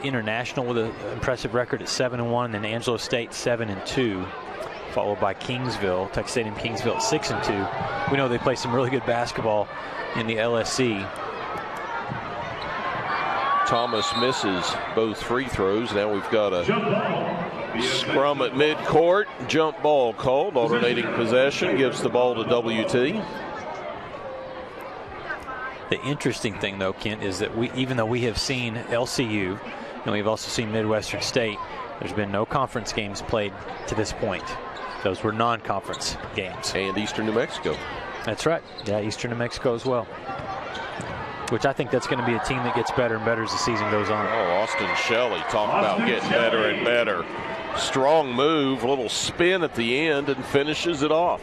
International with an impressive record at 7-1, and then Angelo State 7-2, followed by Kingsville, Texas A&M Kingsville at 6-2. We know they play some really good basketball in the LSC. Thomas misses both free throws. Now we've got a scrum at midcourt. Jump ball called. Alternating possession gives the ball to WT. The interesting thing, though, Kent, is that even though we have seen LCU and we've also seen Midwestern State, there's been no conference games played to this point. Those were non-conference games. And Eastern New Mexico. That's right. Yeah, Eastern New Mexico as well. Which I think that's going to be a team that gets better and better as the season goes on. Oh, Austin Shelley, talk about getting better and better. Strong move, little spin at the end, and finishes it off.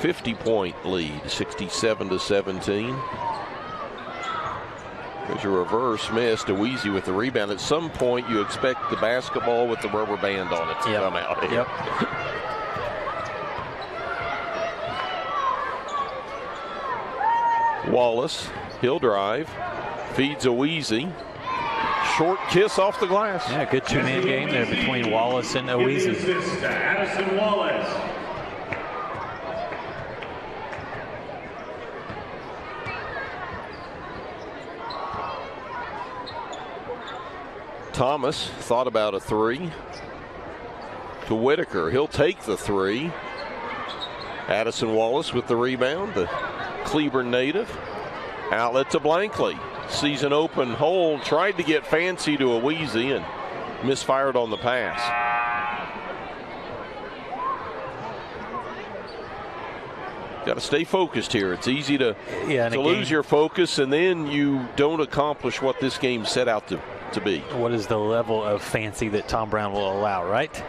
50-point lead, 67-17. There's a reverse miss to Weezy with the rebound. At some point, you expect the basketball with the rubber band on it to come out here. Wallace, he'll drive, feeds a Weezy. Short kiss off the glass. Yeah, good two-man game there between Wallace and Oweezy. Addison Wallace. Thomas thought about a three. To Whitaker, he'll take the three. Addison Wallace with the rebound, the Cleburne native. Outlet to Blankley. Sees an open hole, tried to get fancy to Oweezy and misfired on the pass. Got to stay focused here. It's easy to lose your focus, and then you don't accomplish what this game set out to be. What is the level of fancy that Tom Brown will allow, right?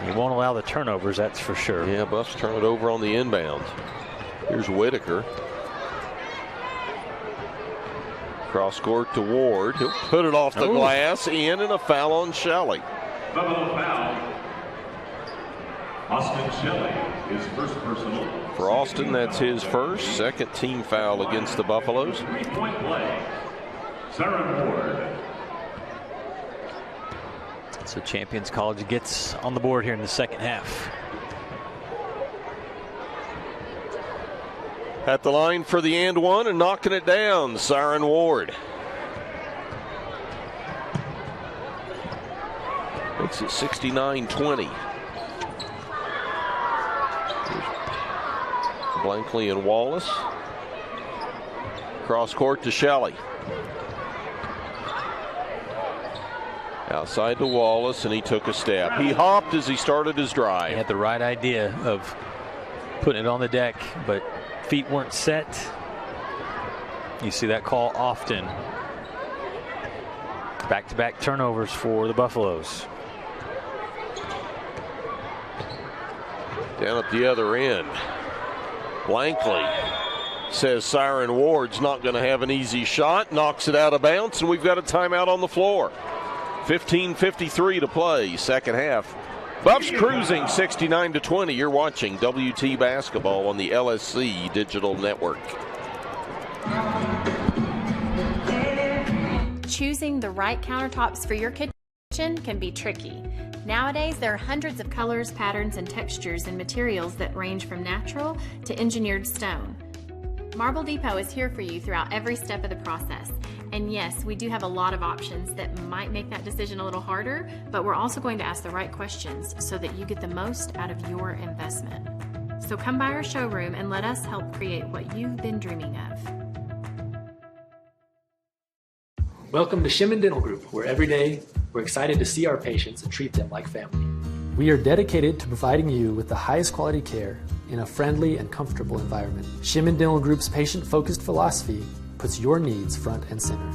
He won't allow the turnovers, that's for sure. Yeah, Buffs turn it over on the inbound. Here's Whitaker. Cross court to Ward. He'll put it off the glass, in, and a foul on Shelley. Double foul. Austin Shelley, his first personal. For Austin, that's his first. Second team foul against the Buffaloes. Three-point play. Sarah Ward. So Champions College gets on the board here in the second half. At the line for the and one and knocking it down, Siren Ward. Makes it 69-20. Blankley and Wallace. Cross court to Shelley. Outside to Wallace, and he took a step. He hopped as he started his drive. He had the right idea of putting it on the deck, but feet weren't set. You see that call often. Back-to-back turnovers for the Buffaloes. Down at the other end. Blankley says Siren Ward's not going to have an easy shot. Knocks it out of bounds, and we've got a timeout on the floor. 15:53 to play, second half. Buffs cruising 69-20. You're watching WT Basketball on the LSC Digital Network. Choosing the right countertops for your kitchen can be tricky. Nowadays, there are hundreds of colors, patterns, and textures and materials that range from natural to engineered stone. Marble Depot is here for you throughout every step of the process. And yes, we do have a lot of options that might make that decision a little harder, but we're also going to ask the right questions so that you get the most out of your investment. So come by our showroom and let us help create what you've been dreaming of. Welcome to Shimon Dental Group, where every day we're excited to see our patients and treat them like family. We are dedicated to providing you with the highest quality care in a friendly and comfortable environment. Shimon Dental Group's patient-focused philosophy puts your needs front and center.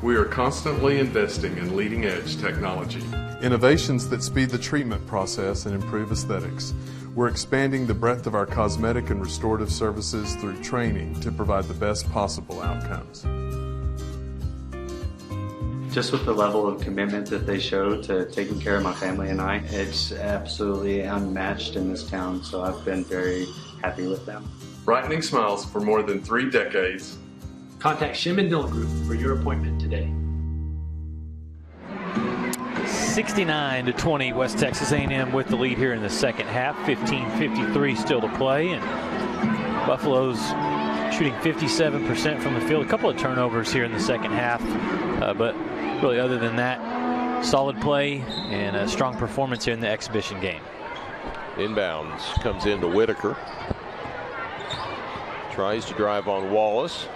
We are constantly investing in leading-edge technology. Innovations that speed the treatment process and improve aesthetics. We're expanding the breadth of our cosmetic and restorative services through training to provide the best possible outcomes. Just with the level of commitment that they show to taking care of my family and I, it's absolutely unmatched in this town, so I've been very happy with them. Brightening smiles for more than 3 decades. Contact Shim & Dillon Group for your appointment today. 69-20, West Texas A&M with the lead here in the second half. 15:53 still to play, and Buffalo's shooting 57% from the field. A couple of turnovers here in the second half, but really other than that, solid play and a strong performance here in the exhibition game. Inbounds comes into Whitaker. Tries to drive on Wallace.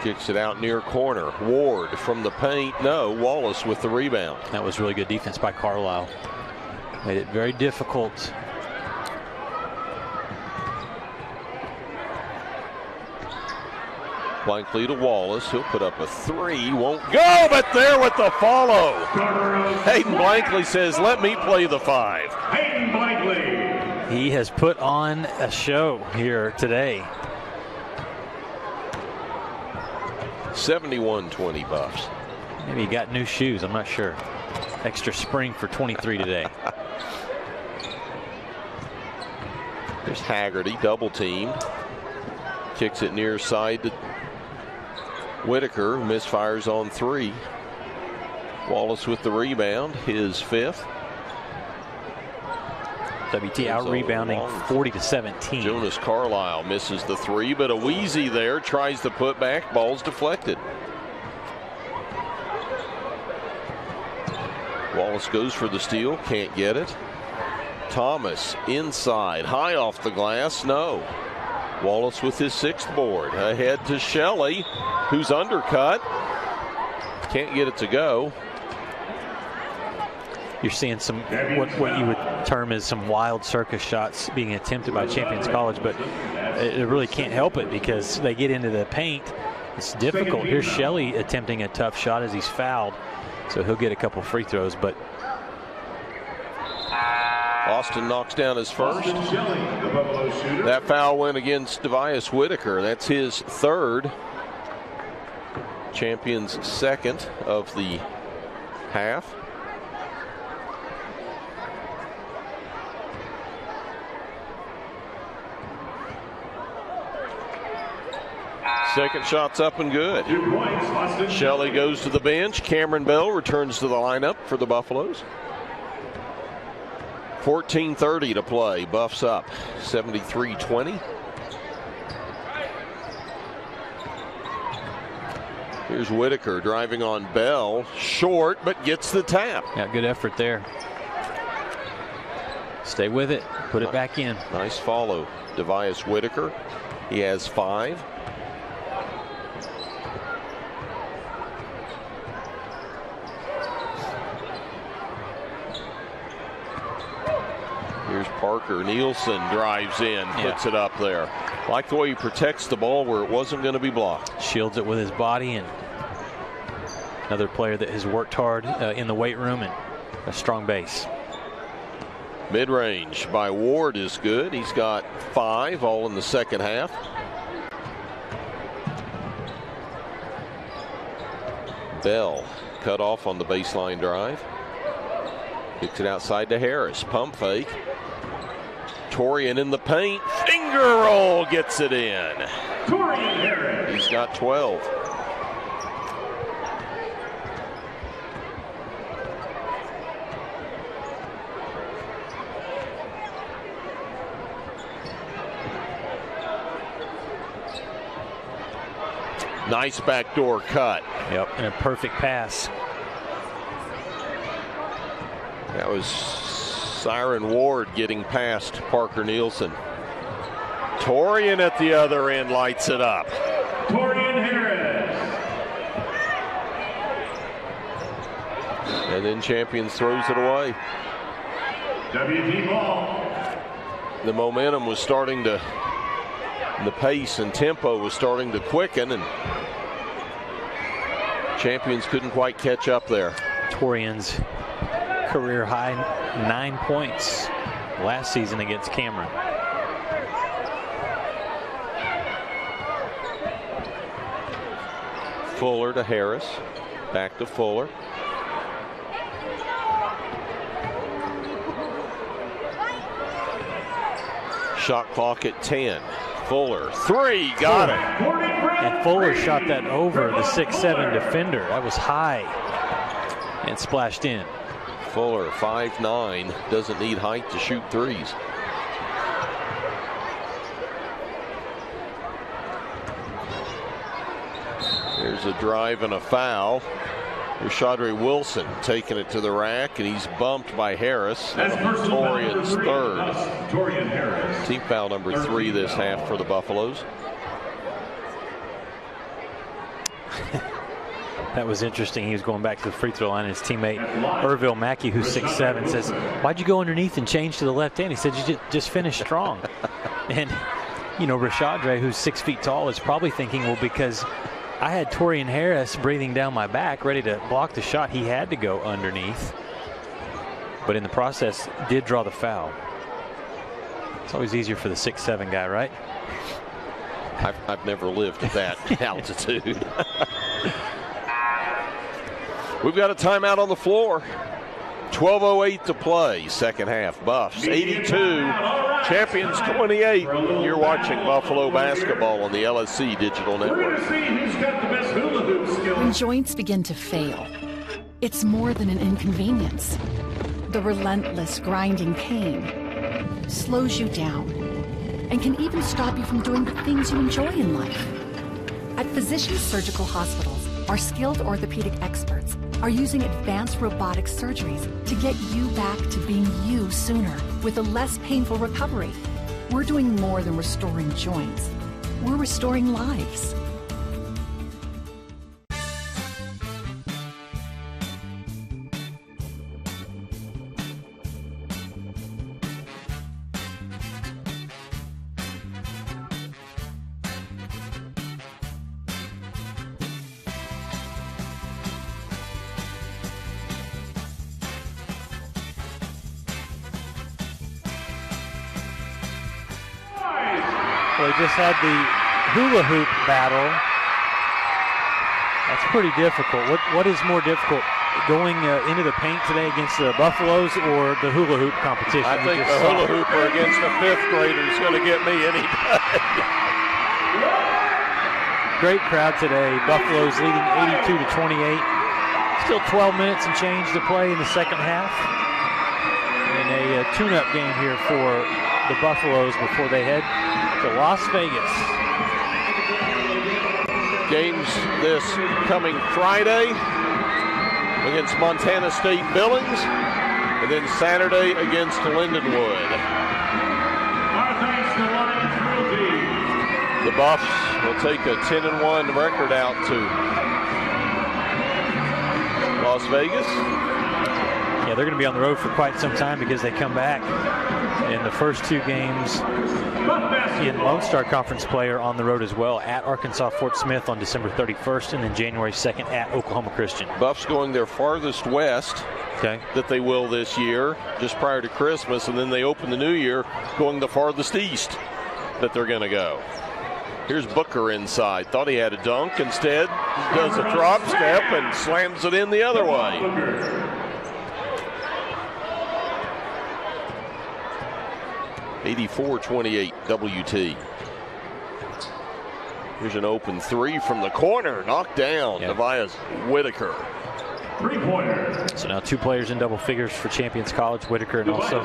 Kicks it out near corner. Ward from the paint. No, Wallace with the rebound. That was really good defense by Carlisle. Made it very difficult. Blankley to Wallace. He'll put up a 3. Won't go, but there with the follow. Hayden Blankley says, let me play the 5. Hayden Blankley. He has put on a show here today. 71-20 Buffs. Maybe he got new shoes, I'm not sure. Extra spring for 23 today. There's Haggerty, double teamed. Kicks it near side to Whitaker, misfires on 3. Wallace with the rebound, his 5th. WT out rebounding 40-17. Jonas Carlisle misses the 3, but a Weezy there tries to put back. Ball's deflected. Wallace goes for the steal, can't get it. Thomas inside, high off the glass, no. Wallace with his 6th board. Ahead to Shelley, who's undercut. Can't get it to go. You're seeing some what you would term as some wild circus shots being attempted by Champions College, but it really can't help it because they get into the paint. It's difficult. Here's Shelley attempting a tough shot as he's fouled, so he'll get a couple free throws. But Austin knocks down his first. That foul went against Devias Whitaker. That's his 3rd. Champions' 2nd of the half. Second shot's up and good. Shelley goes to the bench. Cameron Bell returns to the lineup for the Buffaloes. 14:30 to play. Buffs up 73-20. Here's Whitaker driving on Bell. Short, but gets the tap. Yeah, good effort there. Stay with it. Put it back in. Nice follow. Devias Whitaker. He has 5. Here's Parker. Nielsen drives in, puts it up there. Like the way he protects the ball where it wasn't going to be blocked. Shields it with his body, and another player that has worked hard in the weight room and a strong base. Mid-range by Ward is good. He's got 5 all in the second half. Bell cut off on the baseline drive. Kicks it outside to Harris. Pump fake. Torian in the paint. Finger roll gets it in. Torian Harris. He's got 12. Nice backdoor cut. Yep, and a perfect pass. That was Siren Ward getting past Parker Nielsen. Torian at the other end lights it up. Torian Harris. And then Champions throws it away. WD ball. The momentum was starting to, the pace and tempo was starting to quicken, and Champions couldn't quite catch up there. Torian's career high 9 points last season against Cameron. Fuller to Harris. Back to Fuller. Shot clock at 10. Fuller, 3, got it. And Fuller shot that over the 6'7" defender. That was high and splashed in. Fuller, 5'9", doesn't need height to shoot threes. There's a drive and a foul. Rashadre Wilson taking it to the rack, and he's bumped by Harris. Torian's third. Team foul number 3 this half for the Buffaloes. That was interesting. He was going back to the free throw line, and his teammate Ervil Mackey, who's 6'7", says, "Why'd you go underneath and change to the left hand?" He said, "You just finished strong." And, you know, Rashadre, who's 6 feet tall, is probably thinking, well, because I had Torian Harris breathing down my back, ready to block the shot, he had to go underneath. But in the process, did draw the foul. It's always easier for the 6'7" guy, right? I've never lived at that altitude. We've got a timeout on the floor. 12:08 to play, second half. Buffs 82, Champions 28. You're watching Buffalo basketball on the LSC Digital Network. When joints begin to fail, it's more than an inconvenience. The relentless grinding pain slows you down and can even stop you from doing the things you enjoy in life. At Physicians Surgical Hospitals, our skilled orthopedic experts are using advanced robotic surgeries to get you back to being you sooner with a less painful recovery. We're doing more than restoring joints. We're restoring lives. Well, they just had the hula hoop battle. That's pretty difficult. What is more difficult, going into the paint today against the Buffaloes or the hula hoop competition? I think the hula hooper against a 5th grader is going to get me any day. Great crowd today. Buffaloes leading 82 to 28. Still 12 minutes and change to play in the second half. And a tune-up game here for the Buffaloes before they head to Las Vegas. Games this coming Friday against Montana State Billings, and then Saturday against Lindenwood. The Buffs will take a 10-1 record out to Las Vegas. Yeah, they're going to be on the road for quite some time because they come back in the first 2 games in Lone Star Conference play are on the road as well, at Arkansas Fort Smith on December 31st and then January 2nd at Oklahoma Christian. Buffs going their farthest west that they will this year, just prior to Christmas, and then they open the new year going the farthest east that they're going to go. Here's Booker inside. Thought he had a dunk. Instead, does a drop step and slams it in the other way. 84-28 WT. Here's an open 3 from the corner. Knocked down. Tobias Whitaker. Three-pointer. So now 2 players in double figures for Champions College, Whitaker and also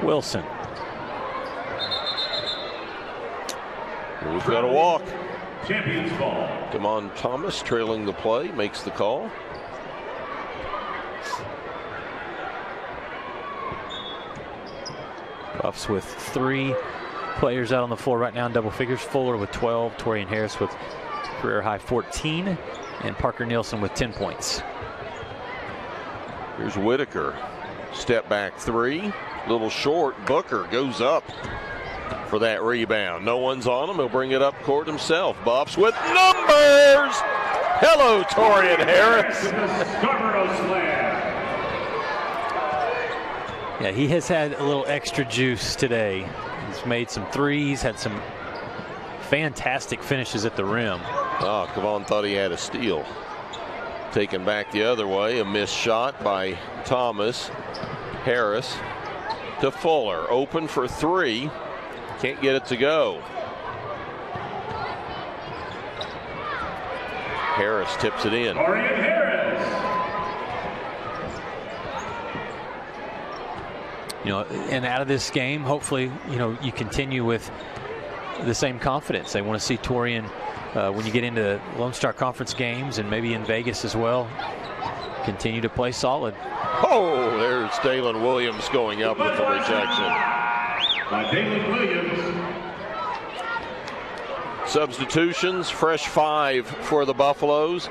Wilson. We've got a walk. Champions ball. Damon Thomas trailing the play, makes the call. Buffs with 3 players out on the floor right now in double figures. Fuller with 12, Torian Harris with career high 14, and Parker Nielsen with 10 points. Here's Whitaker. Step back 3, little short. Booker goes up for that rebound. No one's on him. He'll bring it up court himself. Buffs with numbers. Hello, Torian Harris. Yeah, he has had a little extra juice today. He's made some threes, had some fantastic finishes at the rim. Oh, Kavon thought he had a steal. Taken back the other way, a missed shot by Thomas. Harris to Fuller, open for three. Can't get it to go. Harris tips it in. Dorian Harris. You know, and out of this game, hopefully, you know, you continue with the same confidence. They want to see Torian when you get into Lone Star Conference games and maybe in Vegas as well, continue to play solid. Oh, there's Dalen Williams going up with the rejection. By Dalen Williams. Substitutions, fresh 5 for the Buffaloes.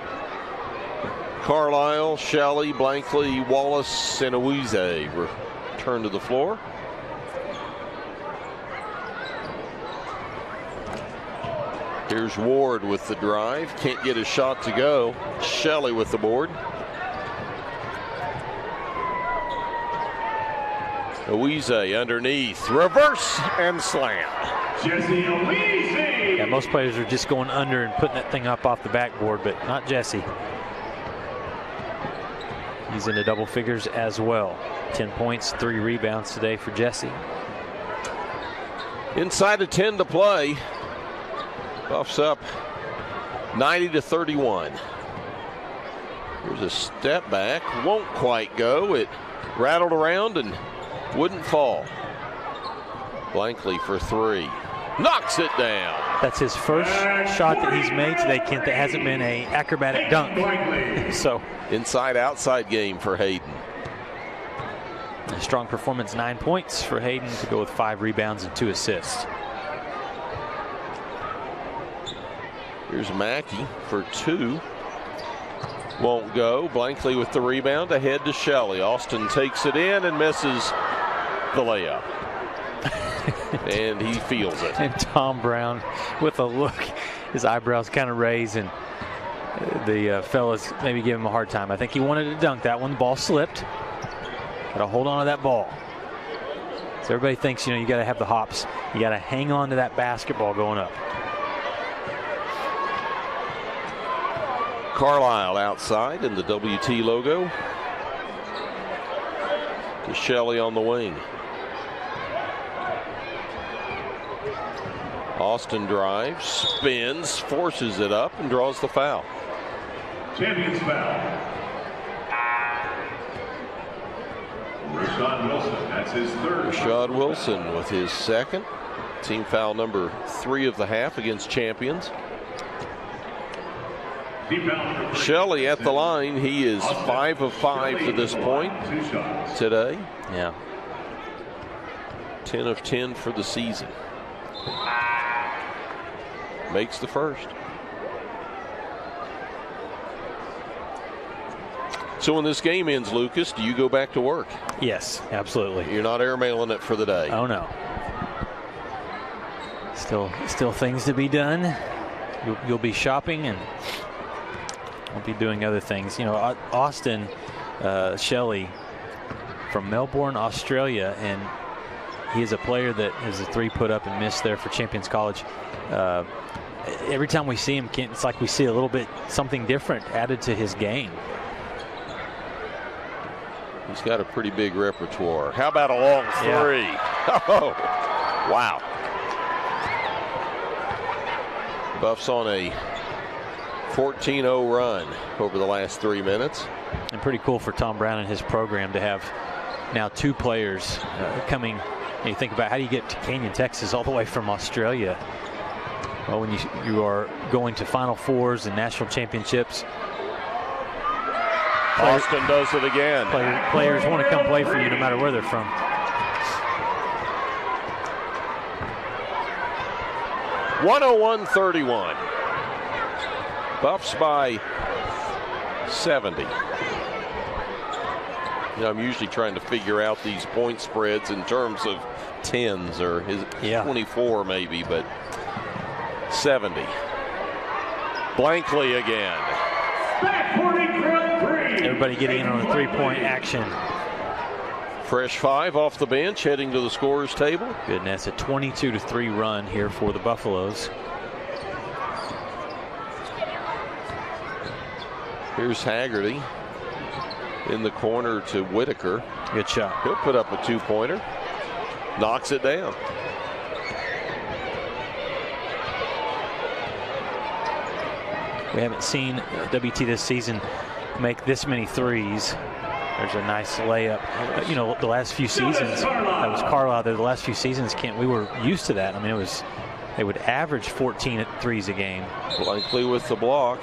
Carlisle, Shelley, Blankley, Wallace, and Awuzie return to the floor. Here's Ward with the drive. Can't get his shot to go. Shelley with the board. Awuzie underneath. Reverse and slam. Jesse Awuzie. Yeah, most players are just going under and putting that thing up off the backboard, but not Jesse. He's into double figures as well. 10 points, 3 rebounds today for Jesse. Inside of 10 to play. Buffs up 90-31. Here's a step back. Won't quite go. It rattled around and wouldn't fall. Blankley for 3. Knocks it down. That's his first shot that he's made today, Kent, that hasn't been a acrobatic dunk. So inside-outside game for Hayden. A strong performance, 9 points for Hayden to go with 5 rebounds and 2 assists. Here's Mackey for 2. Won't go. Blankley with the rebound ahead to Shelley. Austin takes it in and misses the layup. And he feels it. And Tom Brown with a look, his eyebrows kind of raised, and the fellas maybe give him a hard time. I think he wanted to dunk that one. Ball slipped. Got to hold on to that ball. So everybody thinks, you know, you got to have the hops. You got to hang on to that basketball going up. Carlisle outside in the WT logo. To Shelley on the wing. Austin drives, spins, forces it up, and draws the foul. Champion's foul. Rashad Wilson, that's his 3rd. Rashad Wilson with his 2nd. Team foul number 3 of the half against Champions. Shelley at the line. He is 5 of 5 to this point today. Yeah. 10 of 10 for the season. Makes the first. So when this game ends, Lucas, do you go back to work? Yes, absolutely. You're not airmailing it for the day. Oh no. Still things to be done. You'll be shopping and we'll be doing other things. You know, Austin Shelley from Melbourne, Australia, and he is a player that has a 3 put up and missed there for Champions College. Every time we see him, it's like we see a little bit something different added to his game. He's got a pretty big repertoire. How about a long 3? Yeah. Oh, wow. Buffs on a 14-0 run over the last 3 minutes. And pretty cool for Tom Brown and his program to have now 2 players coming. And you think about, how do you get to Canyon, Texas, all the way from Australia? Well, when you are going to Final Fours and national championships. Austin does it again. Players want to come play for you no matter where they're from. (101-31). Buffs by 70. You know, I'm usually trying to figure out these point spreads in terms of 10s or 24 maybe, but 70. Blankley again. Everybody getting in on a 3-point action. Fresh 5 off the bench, heading to the scorer's table. Goodness, a 22-3 run here for the Buffaloes. Here's Haggerty in the corner to Whitaker. Good shot. He'll put up a 2-pointer. Knocks it down. We haven't seen WT this season make this many threes. There's a nice layup. You know, the last few seasons, that was Carlisle there. The last few seasons, we were used to that. I mean, they would average 14 threes a game. Blakely with the block.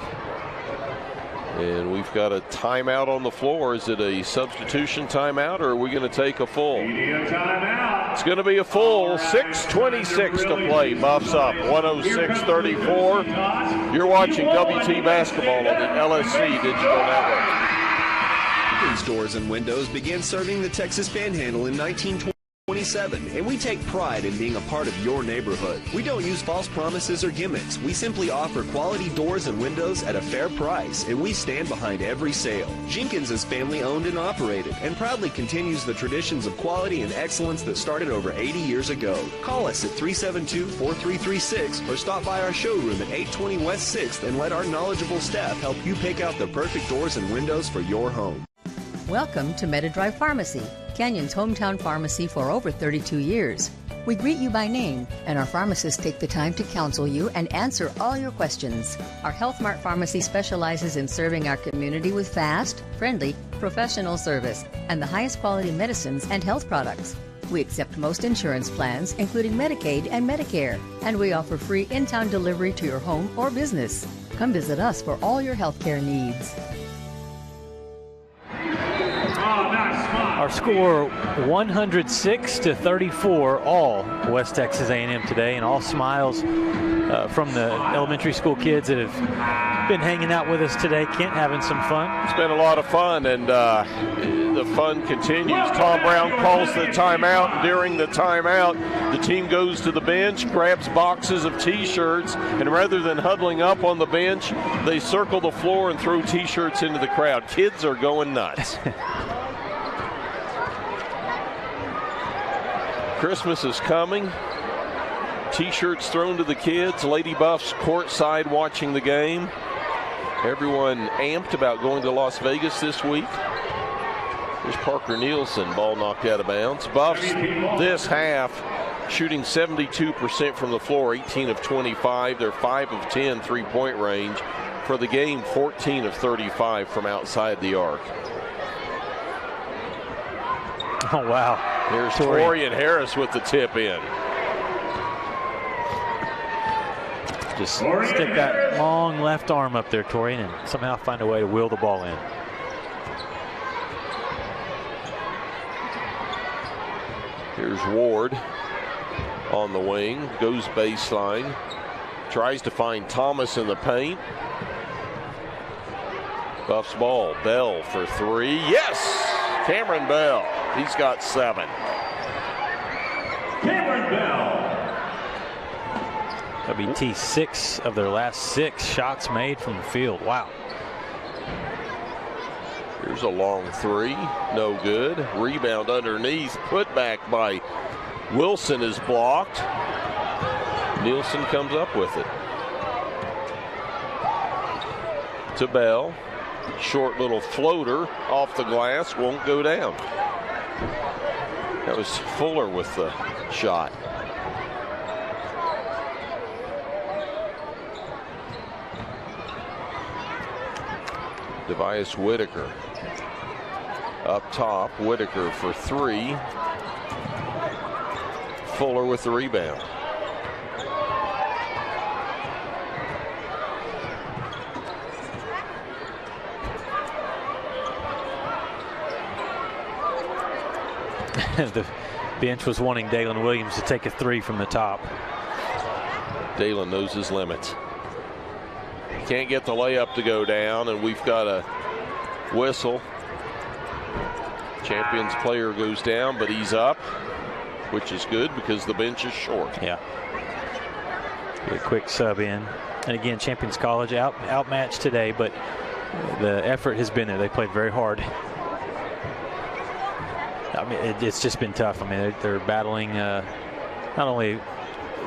And we've got a timeout on the floor. Is it a substitution timeout, or are we going to take a full? It's going to be a full. 6:26 to play. Buffs up 106-34. You're watching WT basketball on the LSC Digital Network. Doors and Windows began serving the Texas Panhandle in 1927, and we take pride in being a part of your neighborhood. We don't use false promises or gimmicks. We simply offer quality doors and windows at a fair price, and we stand behind every sale. Jenkins is family owned and operated, and proudly continues the traditions of quality and excellence that started over 80 years ago. Call us at 372-4336 or stop by our showroom at 820 West 6th and let our knowledgeable staff help you pick out the perfect doors and windows for your home. Welcome to MetaDrive Pharmacy, Canyon's hometown pharmacy for over 32 years. We greet you by name, and our pharmacists take the time to counsel you and answer all your questions. Our Health Mart Pharmacy specializes in serving our community with fast, friendly, professional service and the highest quality medicines and health products. We accept most insurance plans, including Medicaid and Medicare, and we offer free in-town delivery to your home or business. Come visit us for all your healthcare needs. Our score 106-34, all West Texas A&M today, and all smiles from the elementary school kids that have been hanging out with us today. Kent, having some fun. It's been a lot of fun, and the fun continues. Tom Brown calls the timeout. During the timeout, the team goes to the bench, grabs boxes of T-shirts, and rather than huddling up on the bench, they circle the floor and throw T-shirts into the crowd. Kids are going nuts. Christmas is coming. T-shirts thrown to the kids. Lady Buffs courtside watching the game. Everyone amped about going to Las Vegas this week. There's Parker Nielsen, ball knocked out of bounds. Buffs this half shooting 72% from the floor, 18 of 25. They're 5 of 10 3-point range. For the game, 14 of 35 from outside the arc. Oh, wow. Here's Torian Harris with the tip in. Just stick that long left arm up there, Torian, and somehow find a way to wheel the ball in. Here's Ward on the wing, goes baseline, tries to find Thomas in the paint. Buffs ball, Bell for three. Yes! Cameron Bell. He's got 7. Cameron Bell. WT 6 of their last 6 shots made from the field. Wow. Here's a long 3. No good. Rebound underneath. Put back by Wilson is blocked. Nielsen comes up with it. To Bell. Short little floater off the glass, won't go down. That was Fuller with the shot. Devias Whitaker up top. Whitaker for 3. Fuller with the rebound. The bench was wanting Dalen Williams to take a 3 from the top. Dalen knows his limits. Can't get the layup to go down, and we've got a whistle. Champions player goes down, but he's up, which is good because the bench is short. Yeah. A quick sub in. And again, Champions College outmatched today, but the effort has been there. They played very hard. I mean, it's just been tough. I mean, they're battling not only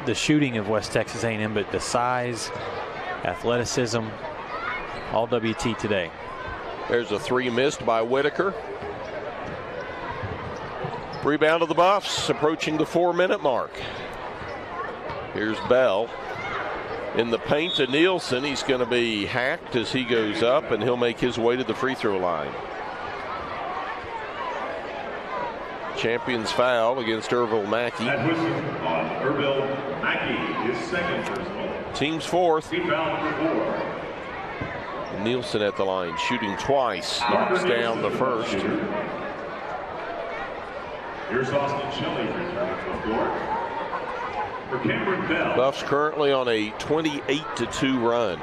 the shooting of West Texas A&M, but the size, athleticism, all WT today. There's a 3 missed by Whitaker. Rebound of the Buffs, approaching the 4-minute mark. Here's Bell in the paint to Nielsen. He's going to be hacked as he goes up, and he'll make his way to the free throw line. Champion's foul against Ervil Mackey. That whistle on Ervil Mackey, his second personal. Team's 4th. Rebound number 4. Nielsen at the line, shooting twice, knocks down the first. Here's Austin Shelley returning to the court for Cameron Bell. Buffs currently on a 28-2 run,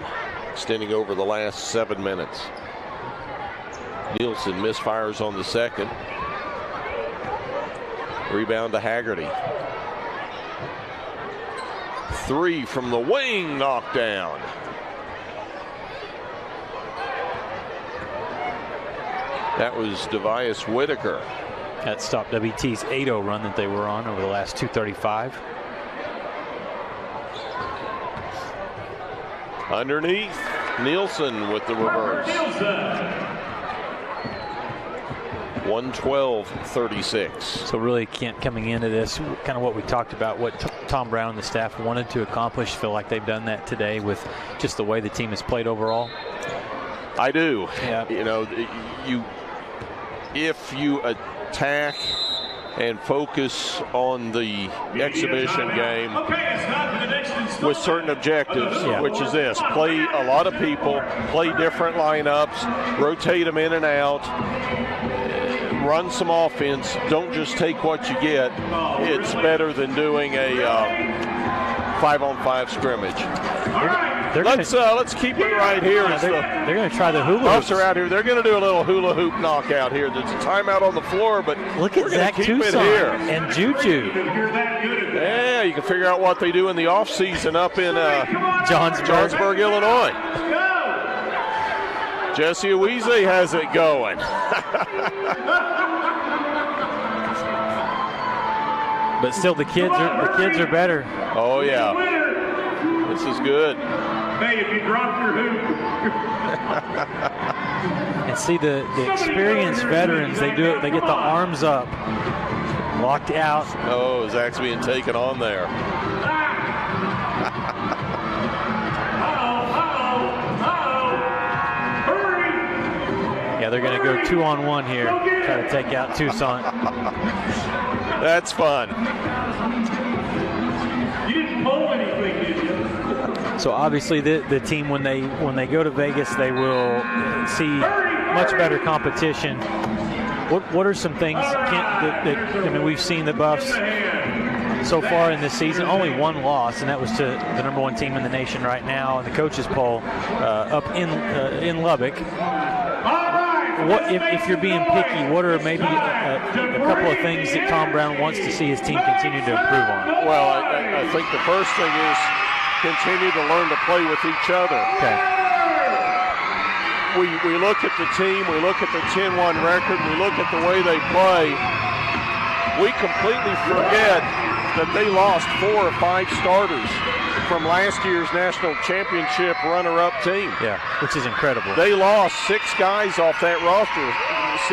extending over the last 7 minutes. Nielsen misfires on the second. Rebound to Haggerty. 3 from the wing, knocked down. That was Devias Whitaker. That stopped WT's 8-0 run that they were on over the last 2:35. Underneath, Nielsen with the reverse. 112-36. So really, Kent, coming into this, kind of what we talked about, what Tom Brown and the staff wanted to accomplish, feel like they've done that today with just the way the team has played overall? I do. Yeah. You know, if you attack and focus on the exhibition game with certain objectives, which is this: play a lot of people, play different lineups, rotate them in and out, run some offense, don't just take what you get. It's better than doing a 5-on-5 scrimmage. Let's keep it right here. They're going to try the hula hoops. Buffs are out here. They're going to do a little hula hoop knockout here. There's a timeout on the floor, but look at Zach Tucson and Juju. Yeah, you can figure out what they do in the offseason up in Johnsburg, Illinois. Jesse Uweze has it going. But still, the kids are better. Oh yeah, this is good. Hey, if you drop your hoop. And see the experienced veterans, they do it. They get the arms up, locked out. Oh, Zach's being taken on there. Yeah, they're going to go 2-on-1 here, try to take out Tucson. That's fun. You didn't pull anything, did you? So obviously the team, when they go to Vegas, they will see much better competition. What are some things, Kent, we've seen the Buffs so far in this season, only one loss, and that was to the #1 team in the nation right now in the coaches poll up in Lubbock. What if you're being picky, what are maybe a couple of things that Tom Brown wants to see his team continue to improve on? Well, I think the first thing is continue to learn to play with each other. Okay. We look at the team, we look at the 10-1 record, we look at the way they play. We completely forget that they lost 4 or 5 starters from last year's national championship runner-up team. Yeah, which is incredible. They lost 6 guys off that roster.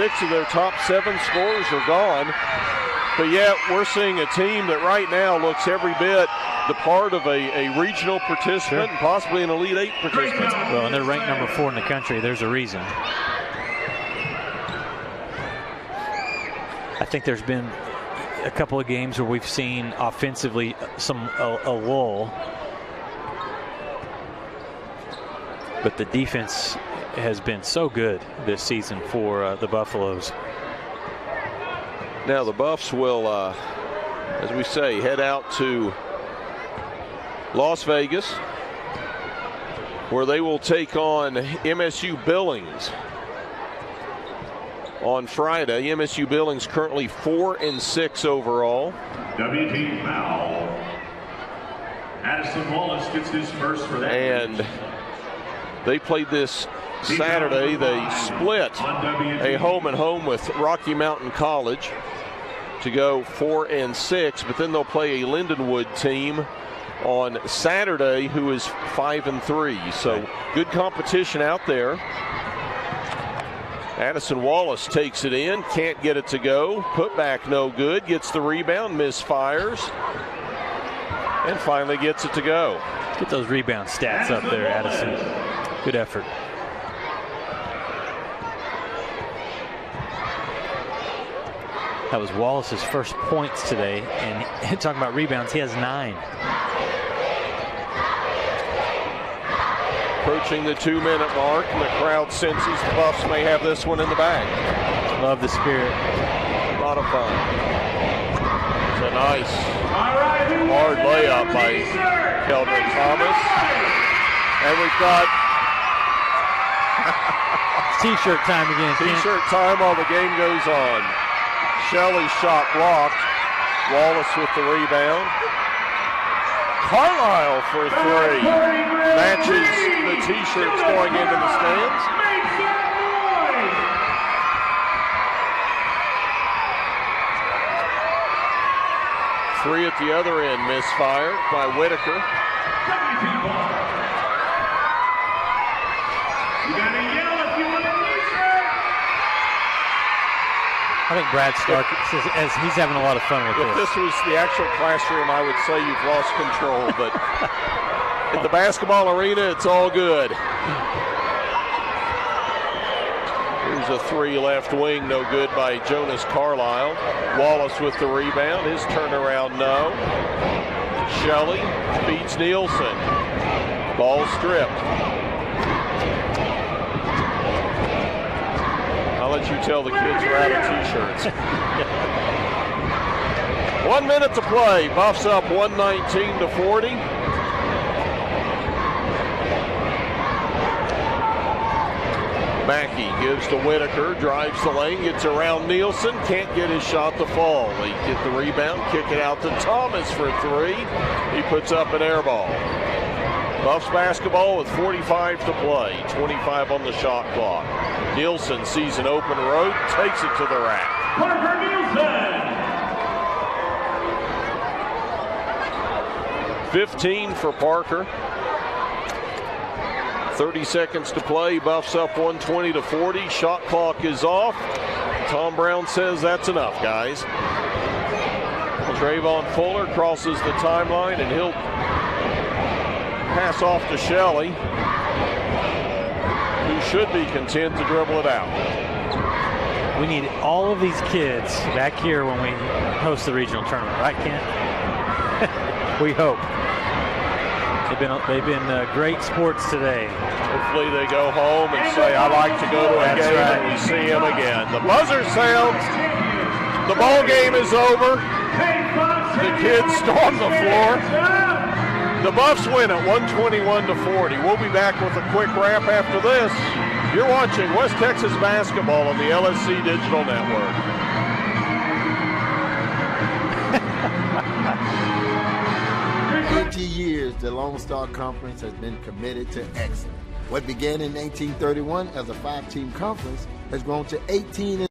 6 of their top 7 scorers are gone. But yet we're seeing a team that right now looks every bit the part of a regional participant and possibly an Elite 8 participant. Well, and they're ranked #4 in the country. There's a reason. I think there's been a couple of games where we've seen offensively a lull. But the defense has been so good this season for the Buffaloes. Now the Buffs will, as we say, head out to Las Vegas, where they will take on MSU Billings on Friday. MSU Billings currently 4-6 overall. WT foul. Addison Wallace gets his first for that. And they played this Saturday. They split a home-and-home with Rocky Mountain College to go 4-6, but then they'll play a Lindenwood team on Saturday who is 5-3. So good competition out there. Addison Wallace takes it in, can't get it to go. Put back no good, gets the rebound, misfires, and finally gets it to go. Get those rebound stats up there, Addison. Good effort. That was Wallace's first points today, and talking about rebounds, he has 9. Approaching the 2-minute mark, and the crowd senses the Buffs may have this one in the bag. Love the spirit. A lot of fun. It's a nice hard layup by Keldon Thomas. And we've got T-shirt time again. T-shirt time while the game goes on. Shelley's shot blocked. Wallace with the rebound. Carlisle for 3. Matches the T-shirts going into the stands. Three at the other end, misfired by Whitaker. You gotta yell if you want a T-shirt. I think Brad Stark says as he's having a lot of fun with If this was the actual classroom, I would say you've lost control, but at the basketball arena, it's all good. Here's a 3 left wing, no good by Jonas Carlisle. Wallace with the rebound, his turnaround no. Shelley beats Nielsen. Ball stripped. I'll let you tell the kids we're out of T-shirts. 1 minute to play. Buffs up 119-40. Mackey gives to Whitaker, drives the lane, gets around Nielsen, can't get his shot to fall. They get the rebound, kick it out to Thomas for 3. He puts up an air ball. Buffs basketball with 45 to play, 25 on the shot clock. Nielsen sees an open road, takes it to the rack. Parker Nielsen. 15 for Parker. 30 seconds to play. Buffs up 120-40. Shot clock is off. Tom Brown says that's enough, guys. Trayvon Fuller crosses the timeline, and he'll pass off to Shelley, who should be content to dribble it out. We need all of these kids back here when we host the regional tournament, right, Kent? We hope. They've been great sports today. Hopefully they go home and say, I like to go to a game, and we see him again. The buzzer sounds. The ball game is over. The kids storm the floor. The Buffs win at 121-40. We'll be back with a quick wrap after this. You're watching West Texas basketball on the LSC Digital Network. 50 years, the Lone Star Conference has been committed to excellence. What began in 1831 as a 5-team conference has grown to 18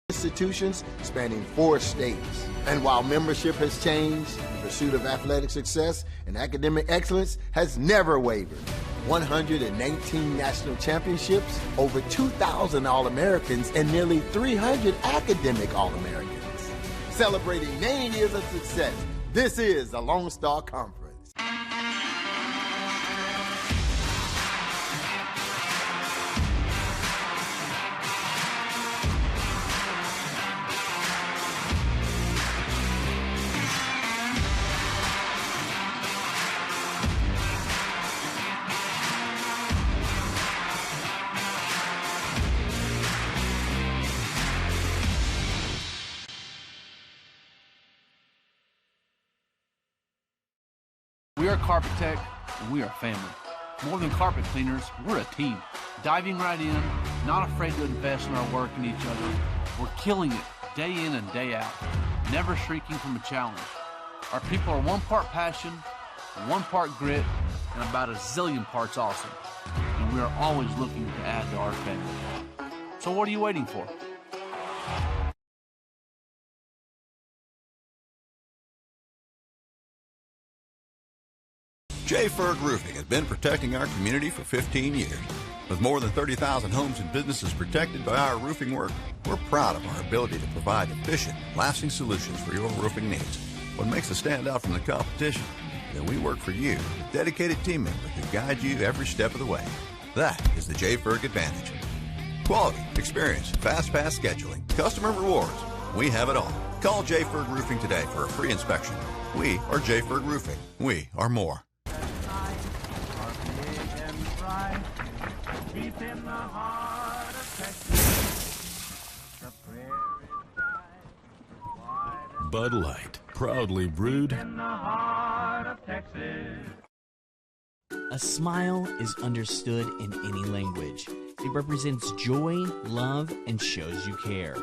institutions spanning 4 states. And while membership has changed, the pursuit of athletic success and academic excellence has never wavered. 119 national championships, over 2,000 All-Americans, and nearly 300 academic All-Americans. Celebrating 90 years of success, this is the Lone Star Conference. We are Carpet Tech, and we are family. More than carpet cleaners, we're a team. Diving right in, not afraid to invest in our work and each other. We're killing it day in and day out, never shrinking from a challenge. Our people are 1 part passion, 1 part grit, and about a zillion parts awesome. And we are always looking to add to our family. So what are you waiting for? J. Ferg Roofing has been protecting our community for 15 years. With more than 30,000 homes and businesses protected by our roofing work, we're proud of our ability to provide efficient, lasting solutions for your roofing needs. What makes us stand out from the competition is that we work for you, with dedicated team members who guide you every step of the way. That is the J. Ferg advantage. Quality, experience, fast pass scheduling, customer rewards. We have it all. Call J. Ferg Roofing today for a free inspection. We are J. Ferg Roofing. We are more. Bud Light, proudly brewed. A smile is understood in any language. It represents joy, love, and shows you care.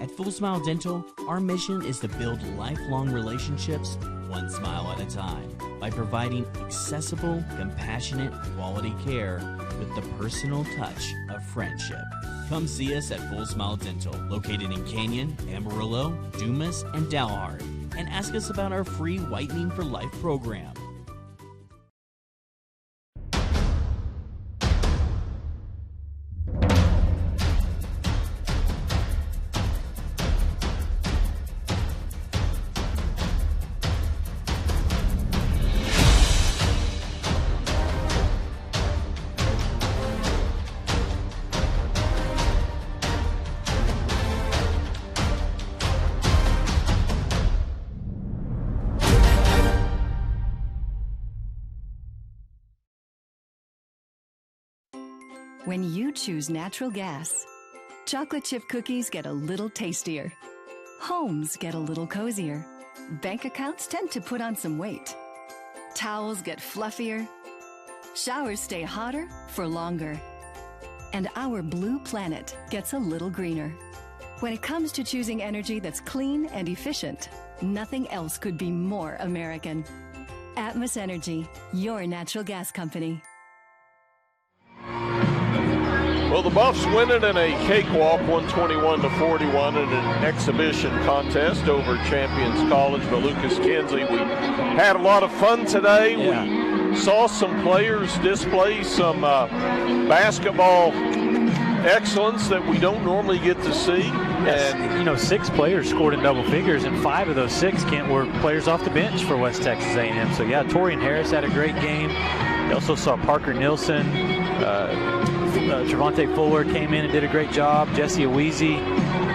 At Full Smile Dental, our mission is to build lifelong relationships one smile at a time by providing accessible, compassionate, quality care with the personal touch of friendship. Come see us at Full Smile Dental, located in Canyon, Amarillo, Dumas, and Dalhart, and ask us about our free Whitening for Life program. When you choose natural gas, chocolate chip cookies get a little tastier. Homes get a little cozier. Bank accounts tend to put on some weight. Towels get fluffier. Showers stay hotter for longer. And our blue planet gets a little greener. When it comes to choosing energy that's clean and efficient, nothing else could be more American. Atmos Energy, your natural gas company. Well, the Buffs win it in a cakewalk, 121-41 in an exhibition contest over Champions College by Lucas Kinsley. We had a lot of fun today. Yeah. We saw some players display some basketball excellence that we don't normally get to see. Yes. And 6 players scored in double figures, and 5 of those 6 were players off the bench for West Texas A&M. So yeah, Torian Harris had a great game. You also saw Parker Nilsson. Trevante Fuller came in and did a great job. Jesse Aweezy.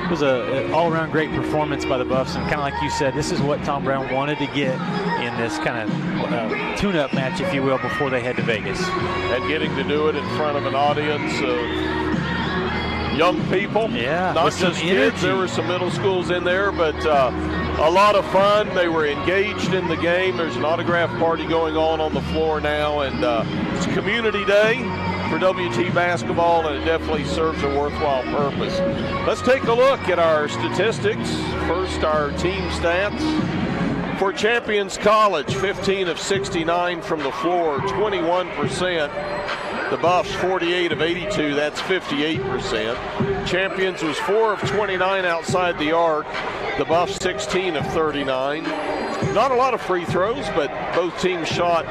It was an all-around great performance by the Buffs, and kind of like you said, this is what Tom Brown wanted to get in this kind of tune-up match, if you will, before they head to Vegas. And getting to do it in front of an audience of young people. Yeah, not just kids. There were some middle schools in there, but a lot of fun. They were engaged in the game. There's an autograph party going on the floor now, and it's Community Day for WT basketball, and it definitely serves a worthwhile purpose. Let's take a look at our statistics. First, our team stats. For Champions College, 15 of 69 from the floor, 21%. The Buffs, 48 of 82, that's 58%. Champions was 4 of 29 outside the arc. The Buffs, 16 of 39. Not a lot of free throws, but both teams shot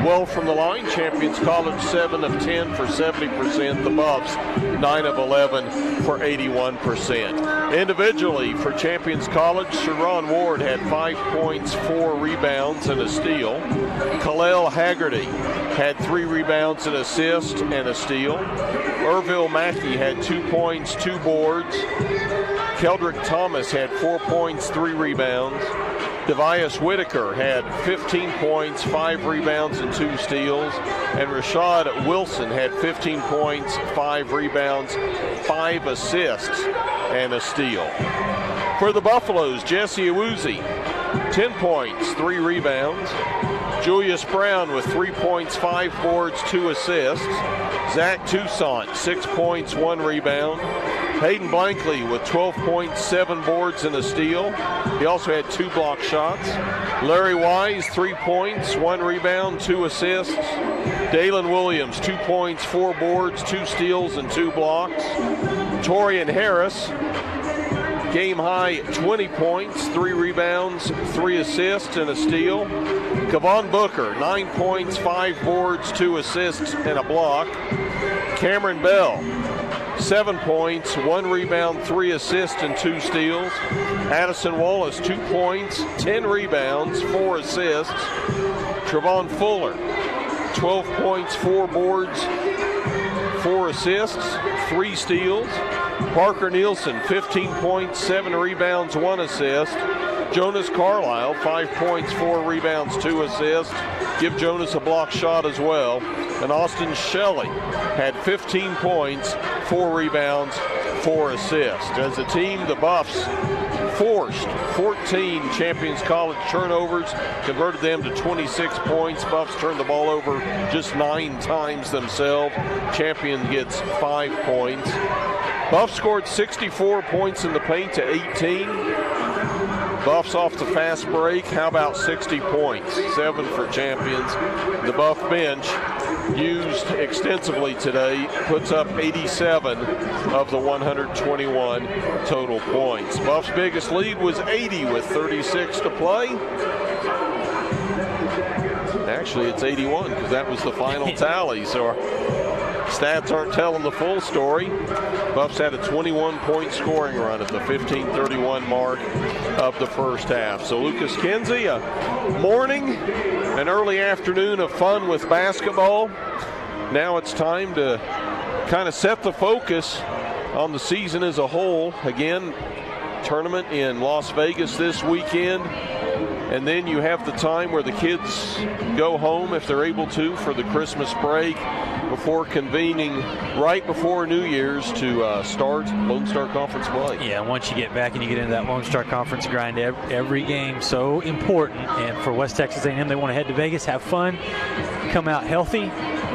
well from the line. Champions College, 7 of 10 for 70%. The Buffs, 9 of 11 for 81%. Individually, for Champions College, Sharon Ward had 5 points, 4 rebounds, and a steal. Kalel Haggerty had 3 rebounds, an assist, and a steal. Erville Mackey had 2 points, 2 boards. Keldrick Thomas had 4 points, 3 rebounds. Devias Whitaker had 15 points, 5 rebounds, and 2 steals. And Rashad Wilson had 15 points, 5 rebounds, 5 assists, and a steal. For the Buffaloes, Jesse Awuzie, 10 points, 3 rebounds. Julius Brown with 3 points, 5 boards, 2 assists. Zach Toussaint, 6 points, 1 rebound. Hayden Blankley with 12 points, 7 boards, and a steal. He also had 2 block shots. Larry Wise, 3 points, 1 rebound, 2 assists. Dalen Williams, 2 points, 4 boards, 2 steals, and 2 blocks. Torian Harris, Game high 20 points, 3 rebounds, 3 assists, and a steal. Kevon Booker, 9 points, 5 boards, 2 assists, and a block. Cameron Bell, 7 points, 1 rebound, 3 assists, and 2 steals. Addison Wallace, 2 points, 10 rebounds, 4 assists. Trevon Fuller, 12 points, 4 boards, 4 assists, 3 steals. Parker Nielsen, 15 points, 7 rebounds, 1 assist. Jonas Carlisle, 5 points, 4 rebounds, 2 assists. Give Jonas a block shot as well. And Austin Shelley had 15 points, 4 rebounds, 4 assists. As a team, the Buffs forced 14 Champions College turnovers, converted them to 26 points. Buffs turned the ball over just 9 times themselves. Champion gets 5 points. Buffs scored 64 points in the paint to 18. Buffs off the fast break. How about 60 points? 7 for Champions. The Buff bench, used extensively today, puts up 87 of the 121 total points. Buffs' biggest lead was 80 with 36 to play. Actually, it's 81 because that was the final tally. So our stats aren't telling the full story. Buffs had a 21-point scoring run at the 15:31 mark of the first half. So Lucas Kinsey, a morning, an early afternoon of fun with basketball. Now it's time to kind of set the focus on the season as a whole. Again, tournament in Las Vegas this weekend. And then you have the time where the kids go home, if they're able to, for the Christmas break before convening right before New Year's to start Lone Star Conference play. Yeah, once you get back and you get into that Lone Star Conference grind, every game so important. And for West Texas A&M, they want to head to Vegas, have fun, come out healthy,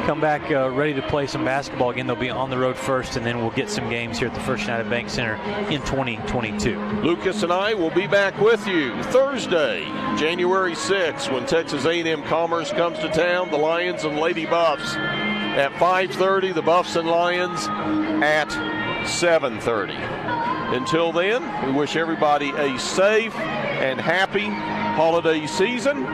come back ready to play some basketball again. They'll be on the road first, and then we'll get some games here at the First United Bank Center in 2022. Lucas and I will be back with you Thursday, January 6th, when Texas A&M Commerce comes to town, the Lions and Lady Buffs at 5:30, the Buffs and Lions at 7:30. Until then, we wish everybody a safe and happy holiday season.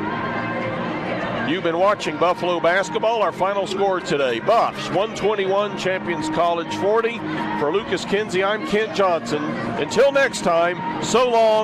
You've been watching Buffalo basketball. Our final score today, Buffs 121, Champions College 40. For Lucas Kinsey, I'm Kent Johnson. Until next time, so long